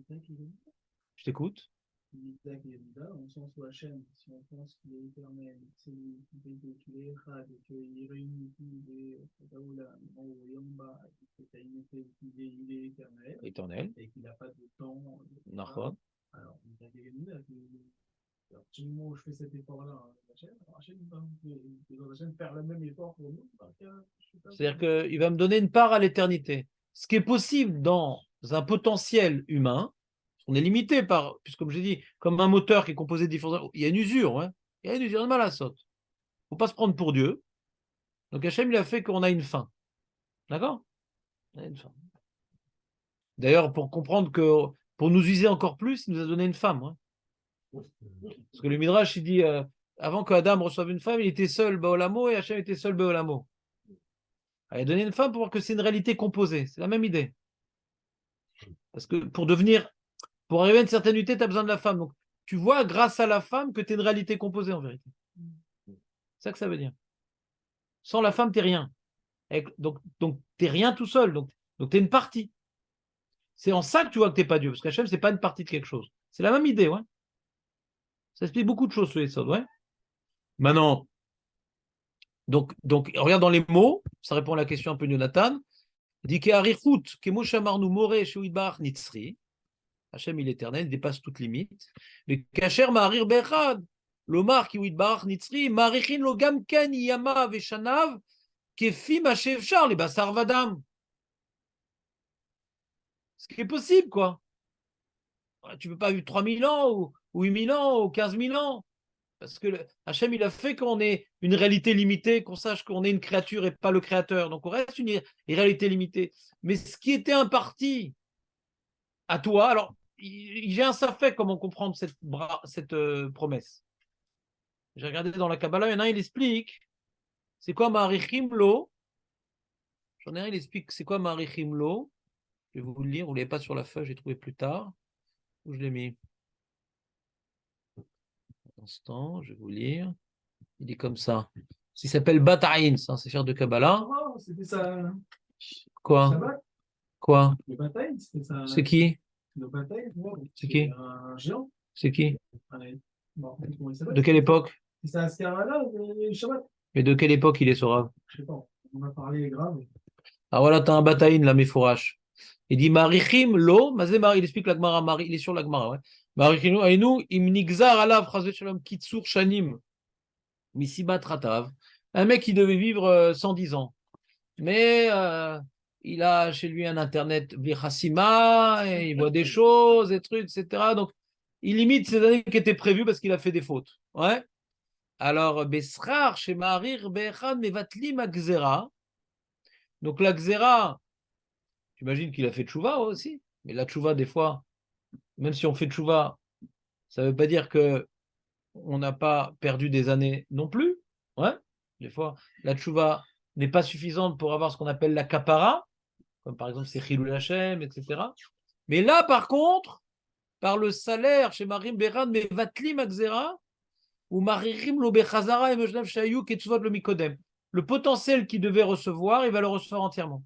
Je t'écoute. Isaac et Yehuda, dans le sens où Hachem, si on pense qu'il est éternel, c'est lui qu'il est Echad, et qu'il réunit tous les Olam, en haut et en bas, qu'il est éternel, Éternel. et qu'il n'a pas de temps. Nachon. Alors, Isaac et Yehuda, alors, du moment où je fais cet effort-là, Hachem va Hachem faire le même effort pour nous. C'est-à-dire qu'il va me donner une part à l'éternité. Ce qui est possible dans un potentiel humain, on est limité par, puisque comme j'ai dit, comme un moteur qui est composé de différents. Il y a une usure, hein. Il y a une usure de mal à saute. Il ne faut pas se prendre pour Dieu. Donc Hachem, il a fait qu'on a une fin. D'accord? On a une fin. D'ailleurs, pour comprendre que, pour nous user encore plus, il nous a donné une femme. Hein. Parce que le Midrash, il dit, avant qu'Adam reçoive une femme, il était seul Baolamo et Hachem était seul Baolamo. Il a donné une femme pour voir que c'est une réalité composée. C'est la même idée. Parce que pour arriver à une certaine unité, tu as besoin de la femme. Donc, tu vois, grâce à la femme, que tu es une réalité composée en vérité. C'est ça que ça veut dire. Sans la femme, tu n'es rien. Donc tu n'es rien tout seul. Donc tu es une partie. C'est en ça que tu vois que tu n'es pas Dieu. Parce qu'Hachem, ce n'est pas une partie de quelque chose. C'est la même idée. Ouais. Ça explique beaucoup de choses sur les sols. Ouais. Maintenant, donc, regarde dans les mots, ça répond à la question un peu de Jonathan. Il dit qu'Arichut, Kemoshamarnu More Shuidbar Nitzri. Hachem, il est éternel, il dépasse toute limite. Mais Kacher Maharir Bechad, Lomar ki Widbar Nitzri, Marichin lo Gamken Yama Veshanav, Kefi Mashev Char, les Bassar Vadam. Ce qui est possible, quoi. Tu ne peux pas vivre 3000 ans, ou 8000 ans, ou 15 000 ans. Parce que Hachem, il a fait qu'on ait une réalité limitée, qu'on sache qu'on est une créature et pas le créateur. Donc on reste une réalité limitée. Mais ce qui était imparti à toi, alors, j'ai un safek comment comprendre cette promesse. J'ai regardé dans la Kabbalah, il y en a un, il explique, c'est quoi Ma'arichim Lo. J'en ai un, il explique, c'est quoi Ma'arichim Lo. Je vais vous le lire, vous ne l'avez pas sur la feuille, j'ai trouvé plus tard. Où je l'ai mis? Un instant, je vais vous lire. Il est comme ça. Il s'appelle Bata'in, c'est un sefer de Kabbalah. Oh, c'était ça. Quoi? Shabbat. Quoi? Le bataille, c'était ça. C'est qui? Le bataille, c'est qui? Un géant. C'est qui? Bon, comment il s'appelle? De quelle époque? C'est un Ascarala ou Shabbat? Mais de quelle époque il est, ce Rav? Je sais pas. On a parlé grave. Ah voilà, t'as un Bata'in, là, Mefourash. Il dit Marichim lo, Mazé Mari, il explique la Gemara, il est sur la Gemara, ouais. Marichim lo, Aïnou, Imnigzar alav, Chazé Shalom, Kitsur Shanim, Misibat Ratav. Un mec qui devait vivre 110 ans. Mais il a chez lui un internet Vichassima, et il voit des choses, des trucs, etc. Donc, il limite ces années qui étaient prévues parce qu'il a fait des fautes. Ouais. Alors, Besrar, chez Marir, Bechan, Mevatli, Magzera. Donc, la Gzera, tu imagines qu'il a fait tchouva aussi. Mais la tchouva, des fois, même si on fait tchouva, ça ne veut pas dire que on n'a pas perdu des années non plus. Ouais. Des fois, la tchouva n'est pas suffisante pour avoir ce qu'on appelle la kapara, comme par exemple c'est Chilul Hashem, etc. Mais là, par contre, par le salaire chez Marim Beran, mais Vatli Magzera, ou Maririm lo Bechazara et Mejnav Shayu Ketzuvot le Mikodem. Le potentiel qu'il devait recevoir, il va le recevoir entièrement.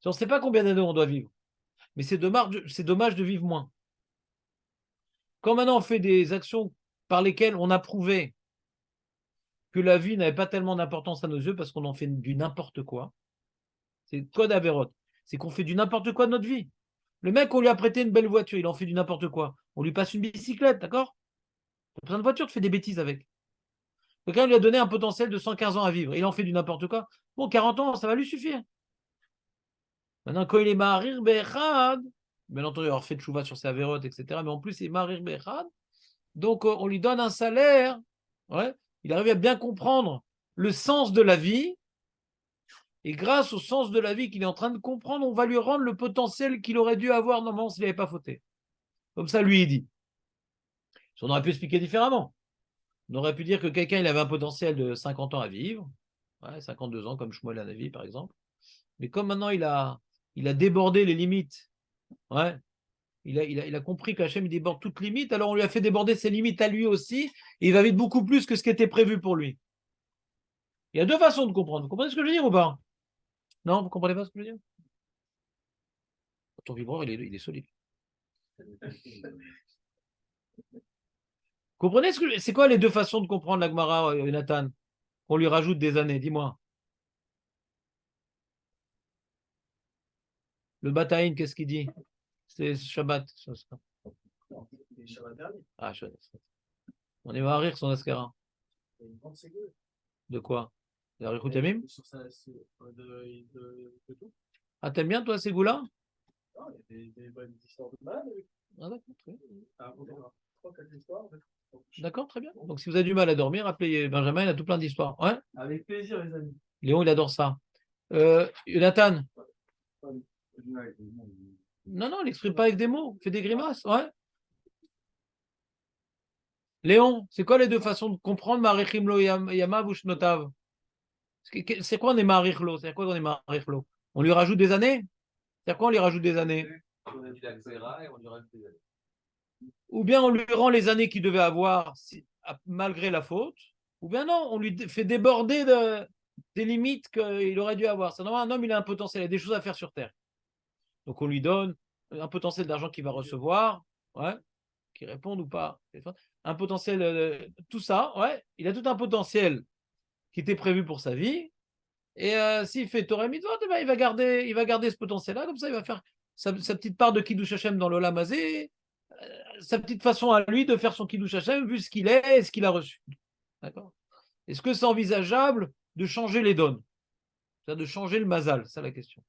On ne sait pas combien d'années on doit vivre, mais c'est dommage de vivre moins. Quand maintenant on fait des actions par lesquelles on a prouvé que la vie n'avait pas tellement d'importance à nos yeux parce qu'on en fait du n'importe quoi, c'est le code Averot, c'est qu'on fait du n'importe quoi de notre vie. Le mec, on lui a prêté une belle voiture, il en fait du n'importe quoi. On lui passe une bicyclette, d'accord? Tu as besoin de voiture, tu fais des bêtises avec. Quelqu'un lui a donné un potentiel de 115 ans à vivre, il en fait du n'importe quoi. Bon, 40 ans, ça va lui suffire. Maintenant, quand il est Maharir Bechad, bien entendu, il a fait de chouva sur ses avérotes, etc. Mais en plus, il est Maharir Bechad. Donc, on lui donne un salaire. Ouais, il arrive à bien comprendre le sens de la vie. Et grâce au sens de la vie qu'il est en train de comprendre, on va lui rendre le potentiel qu'il aurait dû avoir normalement s'il n'avait pas fauté. Comme ça, lui, il dit. On aurait pu expliquer différemment. On aurait pu dire que quelqu'un il avait un potentiel de 50 ans à vivre. Ouais, 52 ans, comme Shmuel Hanavi, par exemple. Mais comme maintenant, il a débordé les limites. Ouais. Il a compris qu'Hachem il déborde toutes limites, alors on lui a fait déborder ses limites à lui aussi, et il va vite beaucoup plus que ce qui était prévu pour lui. Il y a deux façons de comprendre. Vous comprenez ce que je veux dire ou pas? Non, vous comprenez pas ce que je veux dire? Ton vibreur, il est solide. Comprenez c'est quoi les deux façons de comprendre la Gemara, Nathan? On lui rajoute des années, dis-moi. Le Bataïn, qu'est-ce qu'il dit? C'est Shabbat. Les Shabbat dernier. Ah, Shabbat. On est va rire son Askara. Une grande sécurité. De quoi? De Arichut Yamim? Sur ça, de tout. Ah, t'aimes bien toi ces goûts-là? Non, il y a des bonnes histoires de malades. Ah, d'accord, très bien. Ah, bon, 3-4 histoires. D'accord, très bien. Donc si vous avez du mal à dormir, appelez Benjamin, il a tout plein d'histoires. Ouais? Avec plaisir, les amis. Léon, il adore ça. Nathan? Non, non, il n'exprime pas avec des mots, il fait des grimaces. Ouais. Léon, c'est quoi les deux façons de comprendre Marichim lo yama vushnotav? C'est quoi on est Marichlo? C'est quoi on est Marichlo? On lui rajoute des années? C'est quoi on lui rajoute des années? On a dit la Xéra et on lui rajoute des années. Ou bien on lui rend les années qu'il devait avoir malgré la faute, ou bien non, on lui fait déborder des limites qu'il aurait dû avoir. C'est normal, un homme, il a un potentiel, il a des choses à faire sur Terre. Donc on lui donne un potentiel d'argent qu'il va recevoir, ouais, qui répondent ou pas. Un potentiel, tout ça, ouais, il a tout un potentiel qui était prévu pour sa vie. Et s'il fait Torah Mitzvot, il va garder ce potentiel-là, comme ça il va faire sa petite part de Kiddush Hashem dans l'Olam Hazé, sa petite façon à lui de faire son Kiddush Hashem vu ce qu'il est et ce qu'il a reçu. D'accord? Est-ce que c'est envisageable de changer les donnes? C'est-à-dire de changer le mazal, c'est ça la question.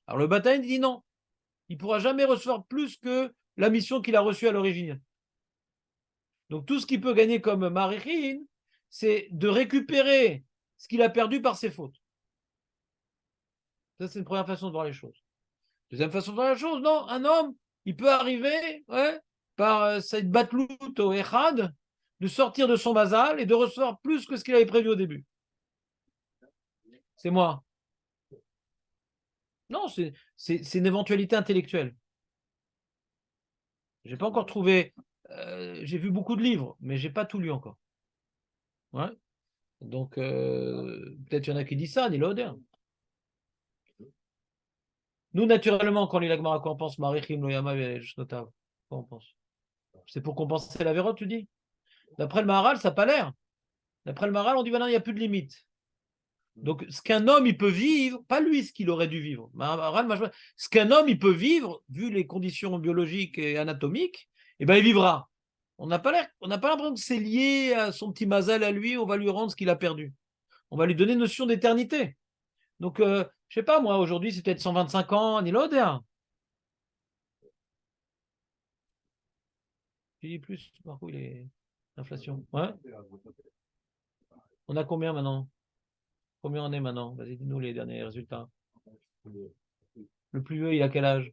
Alors le Bataïn dit non, il ne pourra jamais recevoir plus que la mission qu'il a reçue à l'origine. Donc tout ce qu'il peut gagner comme Marichin, c'est de récupérer ce qu'il a perdu par ses fautes. Ça, c'est une première façon de voir les choses. Deuxième façon de voir les choses, non, un homme, il peut arriver par cette batlout au Echad, de sortir de son mazal et de recevoir plus que ce qu'il avait prévu au début. C'est moi. Non, c'est une éventualité intellectuelle. Je n'ai pas encore trouvé. J'ai vu beaucoup de livres, mais je n'ai pas tout lu encore. Ouais. Donc, peut-être il y en a qui disent ça, ni l'odeur. Nous, naturellement, quand on lit la Gemara, quoi on pense Marichim, Loyama, Shnotav. Quoi on pense? C'est pour compenser la vérote, tu dis? D'après le Maharal, ça n'a pas l'air. D'après le Maharal, on dit maintenant, il n'y a plus de limite. Donc, ce qu'un homme, il peut vivre, pas lui ce qu'il aurait dû vivre. Ce qu'un homme, il peut vivre, vu les conditions biologiques et anatomiques, eh ben, il vivra. On n'a pas l'impression que c'est lié à son petit mazal à lui, on va lui rendre ce qu'il a perdu. On va lui donner une notion d'éternité. Donc, je ne sais pas, moi, aujourd'hui, c'est peut-être 125 ans, ni l'odeur. J'ai dit plus, Marco, il est l'inflation. Ouais. On a combien maintenant? Combien on est maintenant? Vas-y, dis-nous les derniers résultats. Le plus vieux, il a quel âge?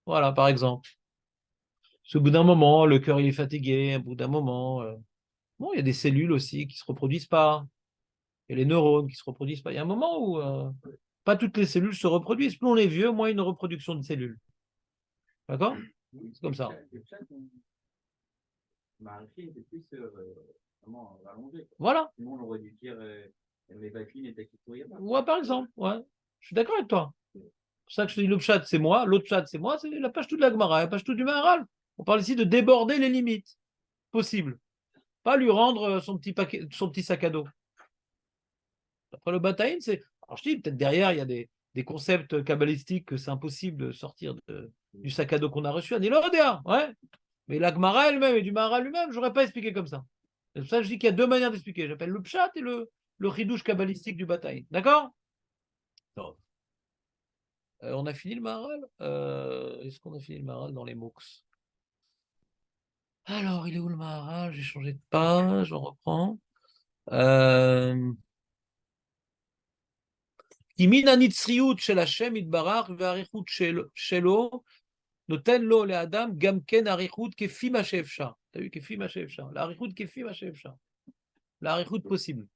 Voilà, par exemple. Au bout d'un moment, le cœur il est fatigué, au bout d'un moment. Bon, il y a des cellules aussi qui ne se reproduisent pas. Il y a les neurones qui ne se reproduisent pas. Il y a un moment où pas toutes les cellules se reproduisent. Plus on est vieux, moins il y a une reproduction de cellules. D'accord? C'est comme ça. Était plus vraiment rallongé. Voilà. Sinon, on aurait dû dire les vaccines étaient citoyennes. Ouais, par exemple. Ouais. Je suis d'accord avec toi. C'est pour ça que je te dis le chat, c'est moi. L'autre chat, c'est moi. C'est la page tout de la Gemara, la page tout du Maharal. On parle ici de déborder les limites possibles. Pas lui rendre son petit sac à dos. Après le Bataïn, c'est. Alors je dis, peut-être derrière, il y a des concepts kabbalistiques que c'est impossible de sortir du sac à dos qu'on a reçu à Nilodéa. Ouais. Mais la Gemara elle-même et du Maharal lui-même, je n'aurais pas expliqué comme ça. C'est pour ça que je dis qu'il y a deux manières d'expliquer. J'appelle le pshat et le chidouche kabbalistique du Bataïn. D'accord? On a fini le Maharal. Est-ce qu'on a fini le Maharal dans les MOOCs? Alors, il est où le Maharal? J'ai changé de page, on reprend. Imin anitzriut shel Hashem itbarach ve'arichut shelo noten lo le'adam gamken arichut kefi ma she'efshar. T'as vu kefi ma she'efshar? L'arichut kefi ma she'efshar. L'arichut possible.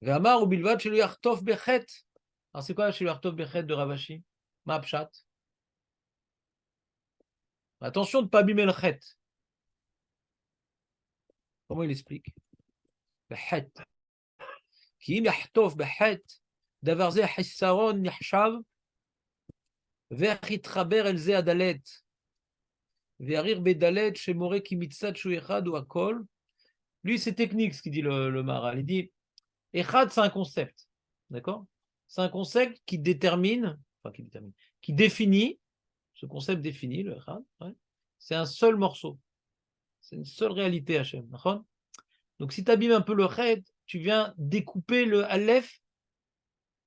Ve'amar ubilvad shelo yartov bechet. Alors c'est quoi shelo yartov bechet de Ravashi? Ma pshat. Attention de ne pas abîmer le chet. Comment il explique? בחטא. כי אם יחטוף בחטא, דבר זה חיסרון נחשב, ואיך יתחבר אל זה הדלת, ויריר בדלת שמורה כי מצד שהוא אחד הוא הכל. Lui, c'est technique ce qu'il dit le Maharal. Il dit, Echad, c'est un concept. D'accord? C'est un concept qui détermine, qui définit, ce concept définit, le Echad, ouais, c'est un seul morceau. C'est une seule réalité, Hachem. D'accord? Donc si tu abîmes un peu le Chet, tu viens découper le Aleph,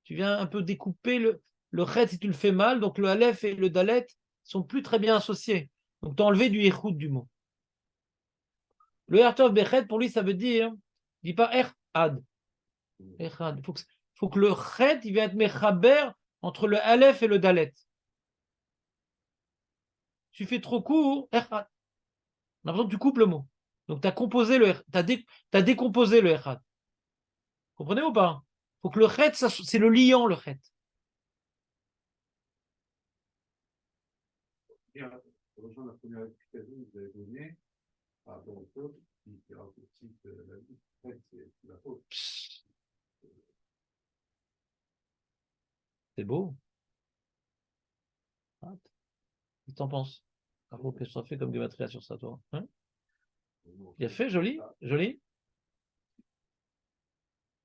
tu viens un peu découper le Chet si tu le fais mal, donc le Aleph et le Dalet sont plus très bien associés. Donc tu as enlevé du Echoud du mot. Le Ertov Bechet, pour lui, ça veut dire, il dit pas Echad. Echad. Il faut que le Chet, il vienne être Mechaber entre le Aleph et le Dalet. Tu fais trop court, Echad. On a besoin que tu coupes le mot. Donc tu as composé t'as décomposé le Echad. Comprenez ou pas? Il faut que le Chet, c'est le liant, le Chet. Bien, rejoindre la première explication que vous avez donnée par rapport aux fautes qui raccourcissent la vie. En fait, c'est la faute. C'est beau. Qu'est-ce que t'en penses? Qu'est-ce que ça fait comme gématria sur ça, toi? Hein? Il a fait, joli, joli.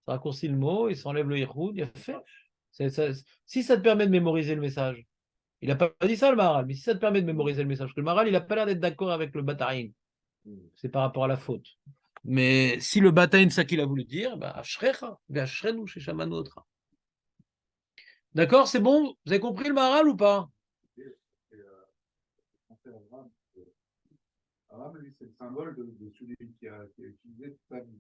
Ça raccourcit le mot, il s'enlève le yichoud, il a fait. Si ça te permet de mémoriser le message, il n'a pas dit ça le Maharal, mais si ça te permet de mémoriser le message, parce que le Maharal, il n'a pas l'air d'être d'accord avec le Bataïn. C'est par rapport à la faute. Mais si le Bataïn, c'est ça qu'il a voulu dire, bah, Ashrecha, Ashrenou, chez Shamanotra. D'accord, c'est bon? Vous avez compris le Maharal ou pas? Abraham, lui, c'est le symbole de celui qui a utilisé toute sa vie.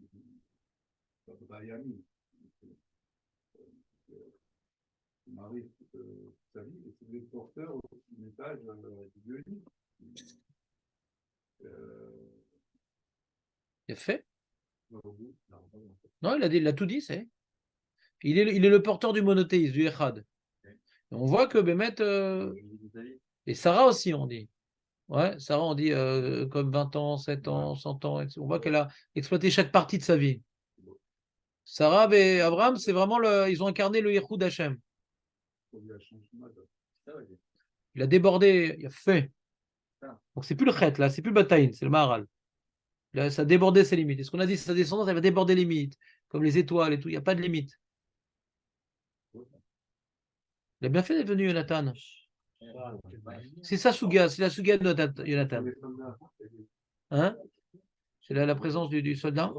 Il m'arrive toute sa vie, et c'est le porteur au message du violon. Il a fait? Non, il a tout dit, c'est. Il est le porteur du monothéisme, du Echad. On voit que Bémet. Et Sarah aussi, on dit. Ouais, Sarah, on dit comme 20 ans, 7 ans, 100 ans. On voit qu'elle a exploité chaque partie de sa vie. Sarah et Abraham, c'est vraiment ils ont incarné le Yehoud d'Hachem. Il a débordé, il a fait. Donc c'est plus le Chet, là, c'est plus le Bataïn, c'est le Maharal. Là, ça a débordé ses limites. Et ce qu'on a dit, sa descendance, elle va déborder les limites, comme les étoiles et tout, il n'y a pas de limite. Il a bien fait d'être venu, Jonathan. C'est ça, Suga, c'est la Suga de Jonathan. Hein? C'est la présence du soldat.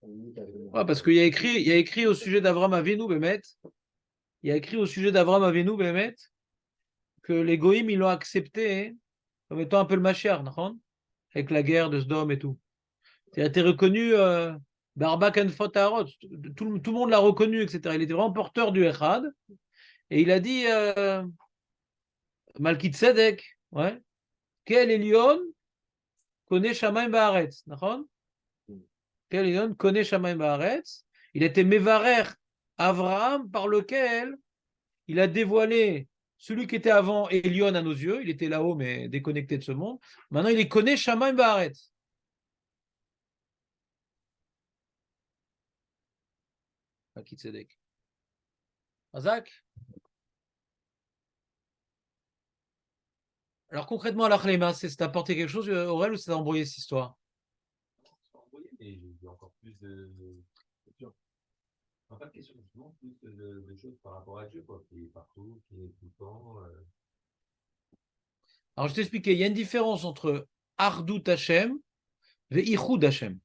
Ouais, parce qu'il y a écrit au sujet d'Avram Avinu, Bémet, il y a écrit au sujet d'Avram Avinu, Bémet, que les Goïms, ils l'ont accepté comme étant un peu le Mashiach, avec la guerre de Sdom et tout. Il a été reconnu Barbak en Fotarot, tout le monde l'a reconnu, etc. Il était vraiment porteur du Echad, et il a dit Malkit Sedek, ouais, Quel Elion connaît Shamaim Baaretz, Quel Elion connaît Shamaim Baaretz. Il était Mevarer Avraham, par lequel il a dévoilé celui qui était avant Elion à nos yeux, il était là-haut mais déconnecté de ce monde. Maintenant il est connaît Shamaim Baaretz. Malkit Sedek. Azak. Alors concrètement, à l'Achlema, c'est apporté quelque chose, Aurel, ou c'est embrouillé cette histoire? C'est embrouillé, mais il y a encore plus de. Pas de question, justement, plus de choses par rapport à Dieu, quoi, qui est partout, qui est tout le temps. Alors je t'expliquais, il y a une différence entre Ardout Hashem et Ichud Hashem.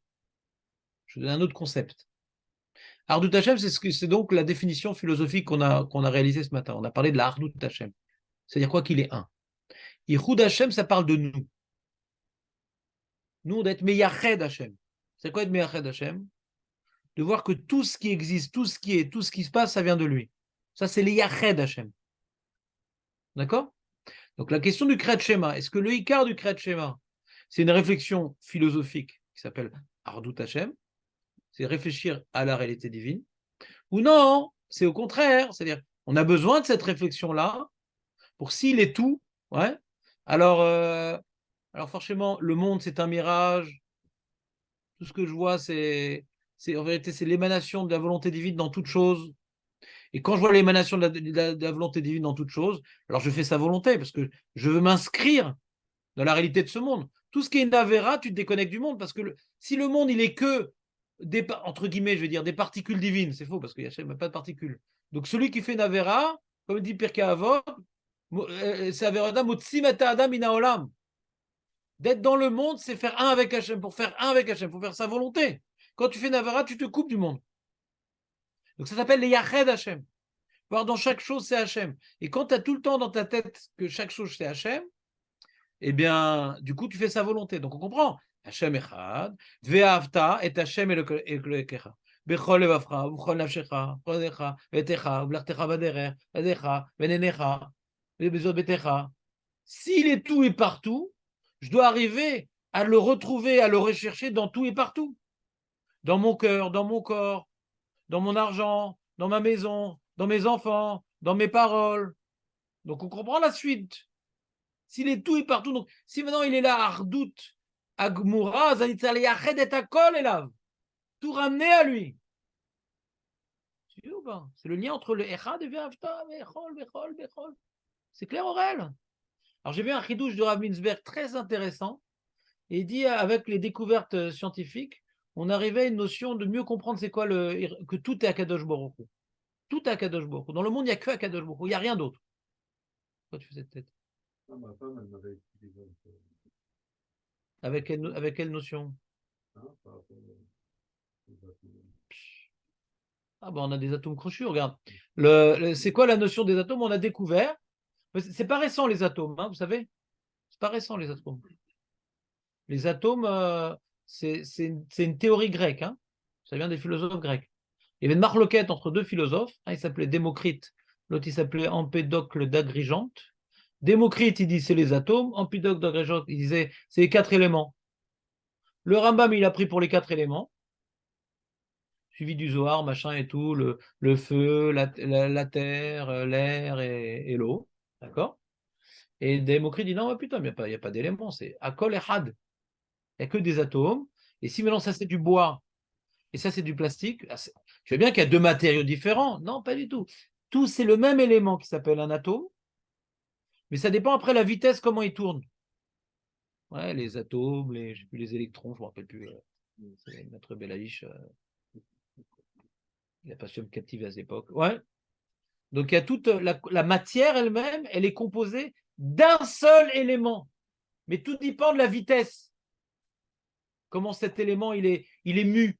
Je vous donne un autre concept. Ardout Hashem, c'est donc la définition philosophique qu'on a réalisée ce matin. On a parlé de la Ardout Hashem. C'est-à-dire quoi? Qu'il est un. Ichud Hashem, ça parle de nous. Nous, on doit être Meyached Hashem. C'est quoi être Meyached Hashem? De voir que tout ce qui existe, tout ce qui est, tout ce qui se passe, ça vient de lui. Ça, c'est les Yached Hashem. D'accord? Donc la question du Kriyat Shema, est-ce que le Ikar du Kriyat Shema, c'est une réflexion philosophique qui s'appelle Ardout Hashem, c'est réfléchir à la réalité divine. Ou non, c'est au contraire, c'est-à-dire on a besoin de cette réflexion-là pour s'il est tout, ouais. Alors forcément, le monde c'est un mirage. Tout ce que je vois, c'est en vérité c'est l'émanation de la volonté divine dans toute chose. Et quand je vois l'émanation de la volonté divine dans toute chose, alors je fais sa volonté parce que je veux m'inscrire dans la réalité de ce monde. Tout ce qui est Navera, tu te déconnectes du monde parce que si le monde il est que des, entre guillemets, je veux dire des particules divines, c'est faux parce qu'il n'y a même pas de particules. Donc celui qui fait Navera, comme dit Pirkei Avot, c'est Averada Motsimata Adam Inaolam. D'être dans le monde, c'est faire un avec Hachem. Pour faire un avec Hachem, pour faire sa volonté. Quand tu fais Navera, tu te coupes du monde. Donc ça s'appelle les Yached Hachem. Voir dans chaque chose, c'est Hachem. Et quand tu as tout le temps dans ta tête que chaque chose, c'est Hachem, eh bien, du coup, tu fais sa volonté. Donc, on comprend. Hachem echad, ve'avta et Hachem elokecha. Bechol levavcha, bechol nafshecha, chodecha, vetecha, v'lachtecha baderer, vedecha, venenecha, ve'bezot betecha. S'il est tout et partout, je dois arriver à le retrouver, à le rechercher dans tout et partout. Dans mon cœur, dans mon corps, dans mon argent, dans ma maison, dans mes enfants, dans mes paroles. Donc, on comprend la suite. S'il est tout et partout, donc si maintenant il est là, Ardout, Agmura, Zanitzaléached et Akol Elav, tout ramener à lui. Tu veux ou pas? C'est le lien entre le Echad et Ve'avta, Ve'echol, Ve'echol, Ve'echol. C'est clair, Aurel? Alors j'ai vu un chidouche de Rav Mintzberg très intéressant, et il dit avec les découvertes scientifiques, on arrivait à une notion de mieux comprendre c'est quoi que tout est Akadosh Baruch Hu. Tout est Akadosh Baruch Hu. Dans le monde, il n'y a que Akadosh Baruch Hu, il n'y a rien d'autre. Pourquoi tu fais cette tête? Ah, ma femme, elle m'avait expliqué ça. Avec quelle notion? Hein, par rapport aux atomes. Ah ben on a des atomes crochus, regarde. C'est quoi la notion des atomes? On a découvert. C'est pas récent les atomes, hein, vous savez? C'est pas récent les atomes. Les atomes, c'est une théorie grecque, hein. Ça vient des philosophes grecs. Il y avait une marloquette entre deux philosophes. Un, il s'appelait Démocrite, l'autre il s'appelait Empédocle d'Agrigente. Démocrite, il dit c'est les atomes. Empédocle d'Agrigente, il disait c'est les 4 éléments. Le Rambam, il a pris pour les 4 éléments. Suivi du Zohar, machin et tout, le feu, la terre, l'air et l'eau. D'accord? Et Démocrite dit non, putain, il n'y a pas d'éléments, c'est Akol Echad. Il n'y a que des atomes. Et si maintenant ça c'est du bois et ça c'est du plastique, tu vois bien qu'il y a deux matériaux différents. Non, pas du tout. Tout c'est le même élément qui s'appelle un atome, mais ça dépend après la vitesse, comment il tourne. Ouais, les atomes, je sais plus, les électrons, je ne me rappelle plus. C'est Maître Belaïch. Il a pas su me captiver à cette époque. Ouais. Donc il y a toute la matière elle-même, elle est composée d'un seul élément. Mais tout dépend de la vitesse. Comment cet élément il est mu.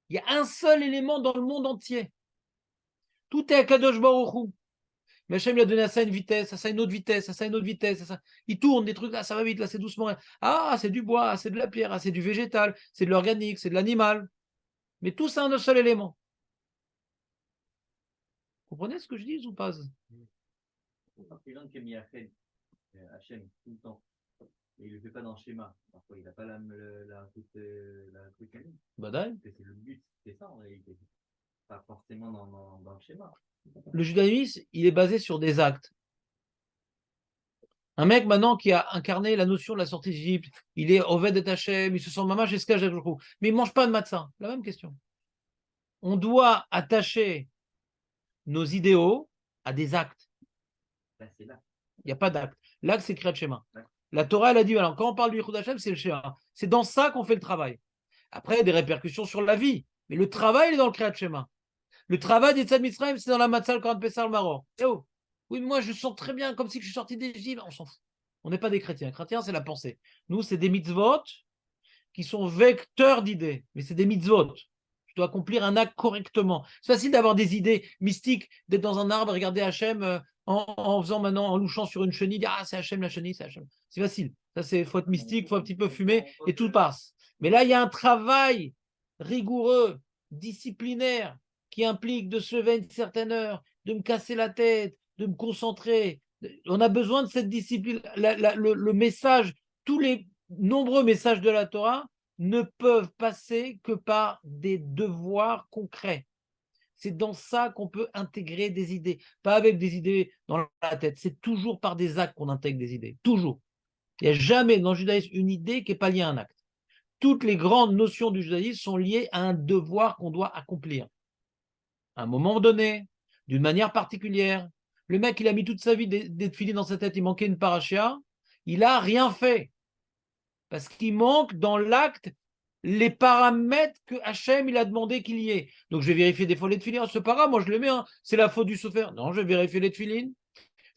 Il y a un seul élément dans le monde entier. Tout est à Kadosh Baruch Hu. Mais Hachem lui a donné à ça une vitesse, à ça une autre vitesse, à ça une autre vitesse. À ça. Il tourne des trucs, là ça va vite, là c'est doucement. Ah, c'est du bois, c'est de la pierre, c'est du végétal, c'est de l'organique, c'est de l'animal. Mais tout ça un seul élément. Vous comprenez ce que je dis ou pas? Les gens qui ont mis Hachem tout le temps, et il ne le fait pas dans le schéma. Parfois, il n'a pas la truc. Badaï. C'est le but, c'est ça en réalité. Pas forcément dans le schéma. Le judaïsme, il est basé sur des actes. Un mec maintenant qui a incarné la notion de la sortie d'Égypte, il est Oved et Hachem, il se sent mamash esclave, mais il ne mange pas de matzah. La même question. On doit attacher nos idéaux à des actes. Là, c'est là. Il n'y a pas d'acte. L'acte, c'est Kriyat Shema. La Torah, elle a dit, alors quand on parle du Yichud Hashem, c'est le Shema. C'est dans ça qu'on fait le travail. Après, il y a des répercussions sur la vie. Mais le travail, il est dans le Kriyat Shema. Le travail des Tzad Mitzrayim, c'est dans la Matzah, le Korban Pessah, le Maror. Eh oh. Oui, mais moi, je sens très bien, comme si je suis sorti d'Égypte. On s'en fout. On n'est pas des chrétiens. Chrétiens, c'est la pensée. Nous, c'est des mitzvot qui sont vecteurs d'idées. Mais c'est des mitzvot. Je dois accomplir un acte correctement. C'est facile d'avoir des idées mystiques, d'être dans un arbre, regarder Hachem en faisant maintenant, en louchant sur une chenille, dire ah, c'est Hachem, la chenille, c'est Hachem. C'est facile. Ça, c'est faut être mystique, faut un petit peu fumer et tout passe. Mais là, il y a un travail rigoureux, disciplinaire, qui implique de se lever à une certaine heure, de me casser la tête, de me concentrer. On a besoin de cette discipline. Le message, tous les nombreux messages de la Torah ne peuvent passer que par des devoirs concrets. C'est dans ça qu'on peut intégrer des idées, pas avec des idées dans la tête. C'est toujours par des actes qu'on intègre des idées, toujours. Il n'y a jamais dans le judaïsme une idée qui n'est pas liée à un acte. Toutes les grandes notions du judaïsme sont liées à un devoir qu'on doit accomplir. À un moment donné, d'une manière particulière. Le mec, il a mis toute sa vie des tefilines dans sa tête, il manquait une parachia, il n'a rien fait. Parce qu'il manque dans l'acte les paramètres que Hachem il a demandé qu'il y ait. Donc je vais vérifier des fois les tefilines. C'est pas grave, moi je le mets, hein. C'est la faute du sophère. Non, je vais vérifier les tefilines.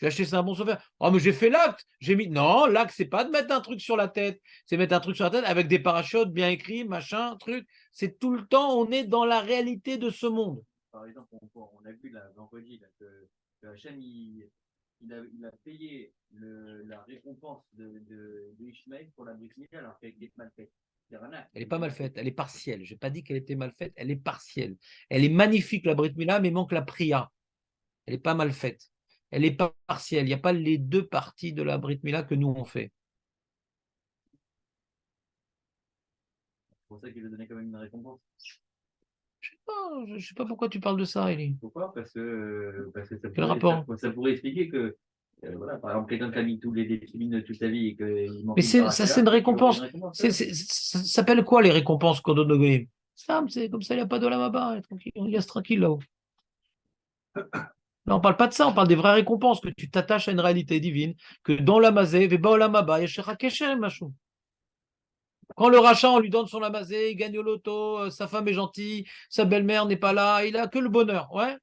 J'ai acheté ça un bon sophère. Oh, mais j'ai fait l'acte. J'ai mis. Non, l'acte, c'est pas de mettre un truc sur la tête. C'est mettre un truc sur la tête avec des parachutes bien écrits, machin, truc. C'est tout le temps, on est dans la réalité de ce monde. Par exemple, on a vu là, vendredi là, que Hachem il a payé la récompense de Ishmael pour la Brit Mila alors qu'elle était mal faite. Elle n'est pas mal faite, elle est partielle. Je n'ai pas dit qu'elle était mal faite, elle est partielle. Elle est magnifique, la Brit Mila, mais il manque la Priya. Elle n'est pas mal faite. Elle est pas partielle. Il n'y a pas les deux parties de la Brit Mila que nous on fait. C'est pour ça qu'il a donné quand même une récompense. Je ne sais pas pourquoi tu parles de ça, Eli. Pourquoi? Parce que Quel rapport? ça pourrait expliquer que, voilà, par exemple, quelqu'un qui a mis tous les défilines toute sa vie et qu'il manque Mais une ça, parachia, c'est une récompense. il y aura une récompense. Ça s'appelle quoi les récompenses qu'on donne aux goyim? C'est comme ça, il n'y a pas de là-bas. Il reste tranquille là-haut. Là, on ne parle pas de ça, on parle des vraies récompenses, que tu t'attaches à une réalité divine, que dans l'amazé, veba olamaba, yeshera keshem, machou. Quand le rachat, on lui donne son lamazé, il gagne au loto, sa femme est gentille, sa belle-mère n'est pas là, il a que le bonheur, ouais,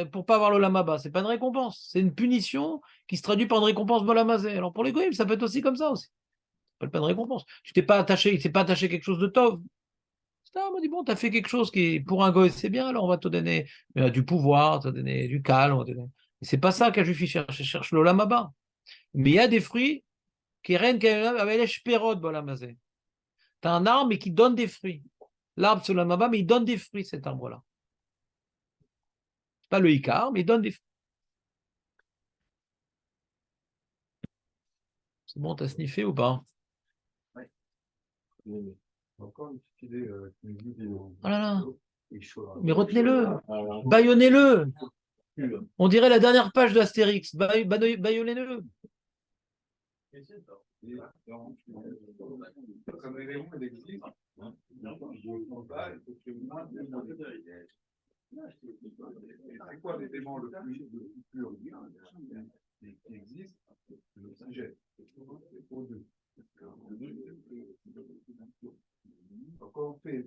pour pas avoir le lamaba. C'est pas une récompense, c'est une punition qui se traduit par une récompense bolamazé. Alors pour les goyim, ça peut être aussi comme ça aussi. Ça pas une récompense. Tu t'es pas attaché, il s'est pas attaché quelque chose de tov. On m'a dit, bon, tu as fait quelque chose qui, pour un goy, c'est bien, alors on va te donner du pouvoir, on va te donner du calme. C'est pas ça qu'un juif cherche, il cherche le lamaba. Mais il y a des fruits qui règnent avec les shperot, bolamazé. Tu as un arbre, mais qui donne des fruits. L'arbre, c'est le lamaba, mais il donne des fruits, cet arbre-là. C'est pas le icar, mais il donne des fruits. C'est bon, t'as sniffé ou pas? Encore une petite idée qui me dit Oh là là. est chaud. Mais retenez-le, bâillonnez-le. On dirait la dernière page de Astérix. Bâillonnez-le. Comme l'événement, il existe. C'est quoi l'élément le plus pur qui existe? C'est l'oxygène. C'est O2. Donc, quand on fait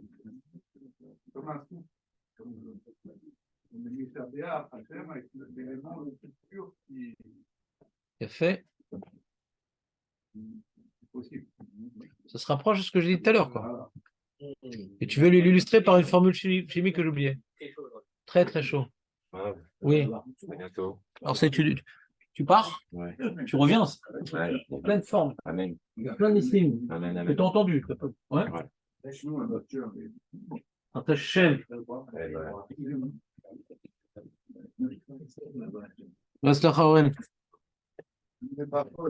comme un souffle, comme le ministère des Arts, avec l'élément le plus pur qui C'est fait. est possible. Ça se rapproche de ce que j'ai dit tout à l'heure, quoi. Et tu veux l'illustrer par une formule chimique que j'oubliais. Très, très chaud. Oui. À bientôt. Alors, tu pars, Ouais. tu reviens. Ouais. Il y a plein de formes. Amen. Il y a plein d'islim. Amen, Que amen. tu as entendu. Ouais. Ouais. Laisse-nous un docteur. Dans ta chaîne. Ouais, voilà. Reste là, Khaouren. Mais parfois,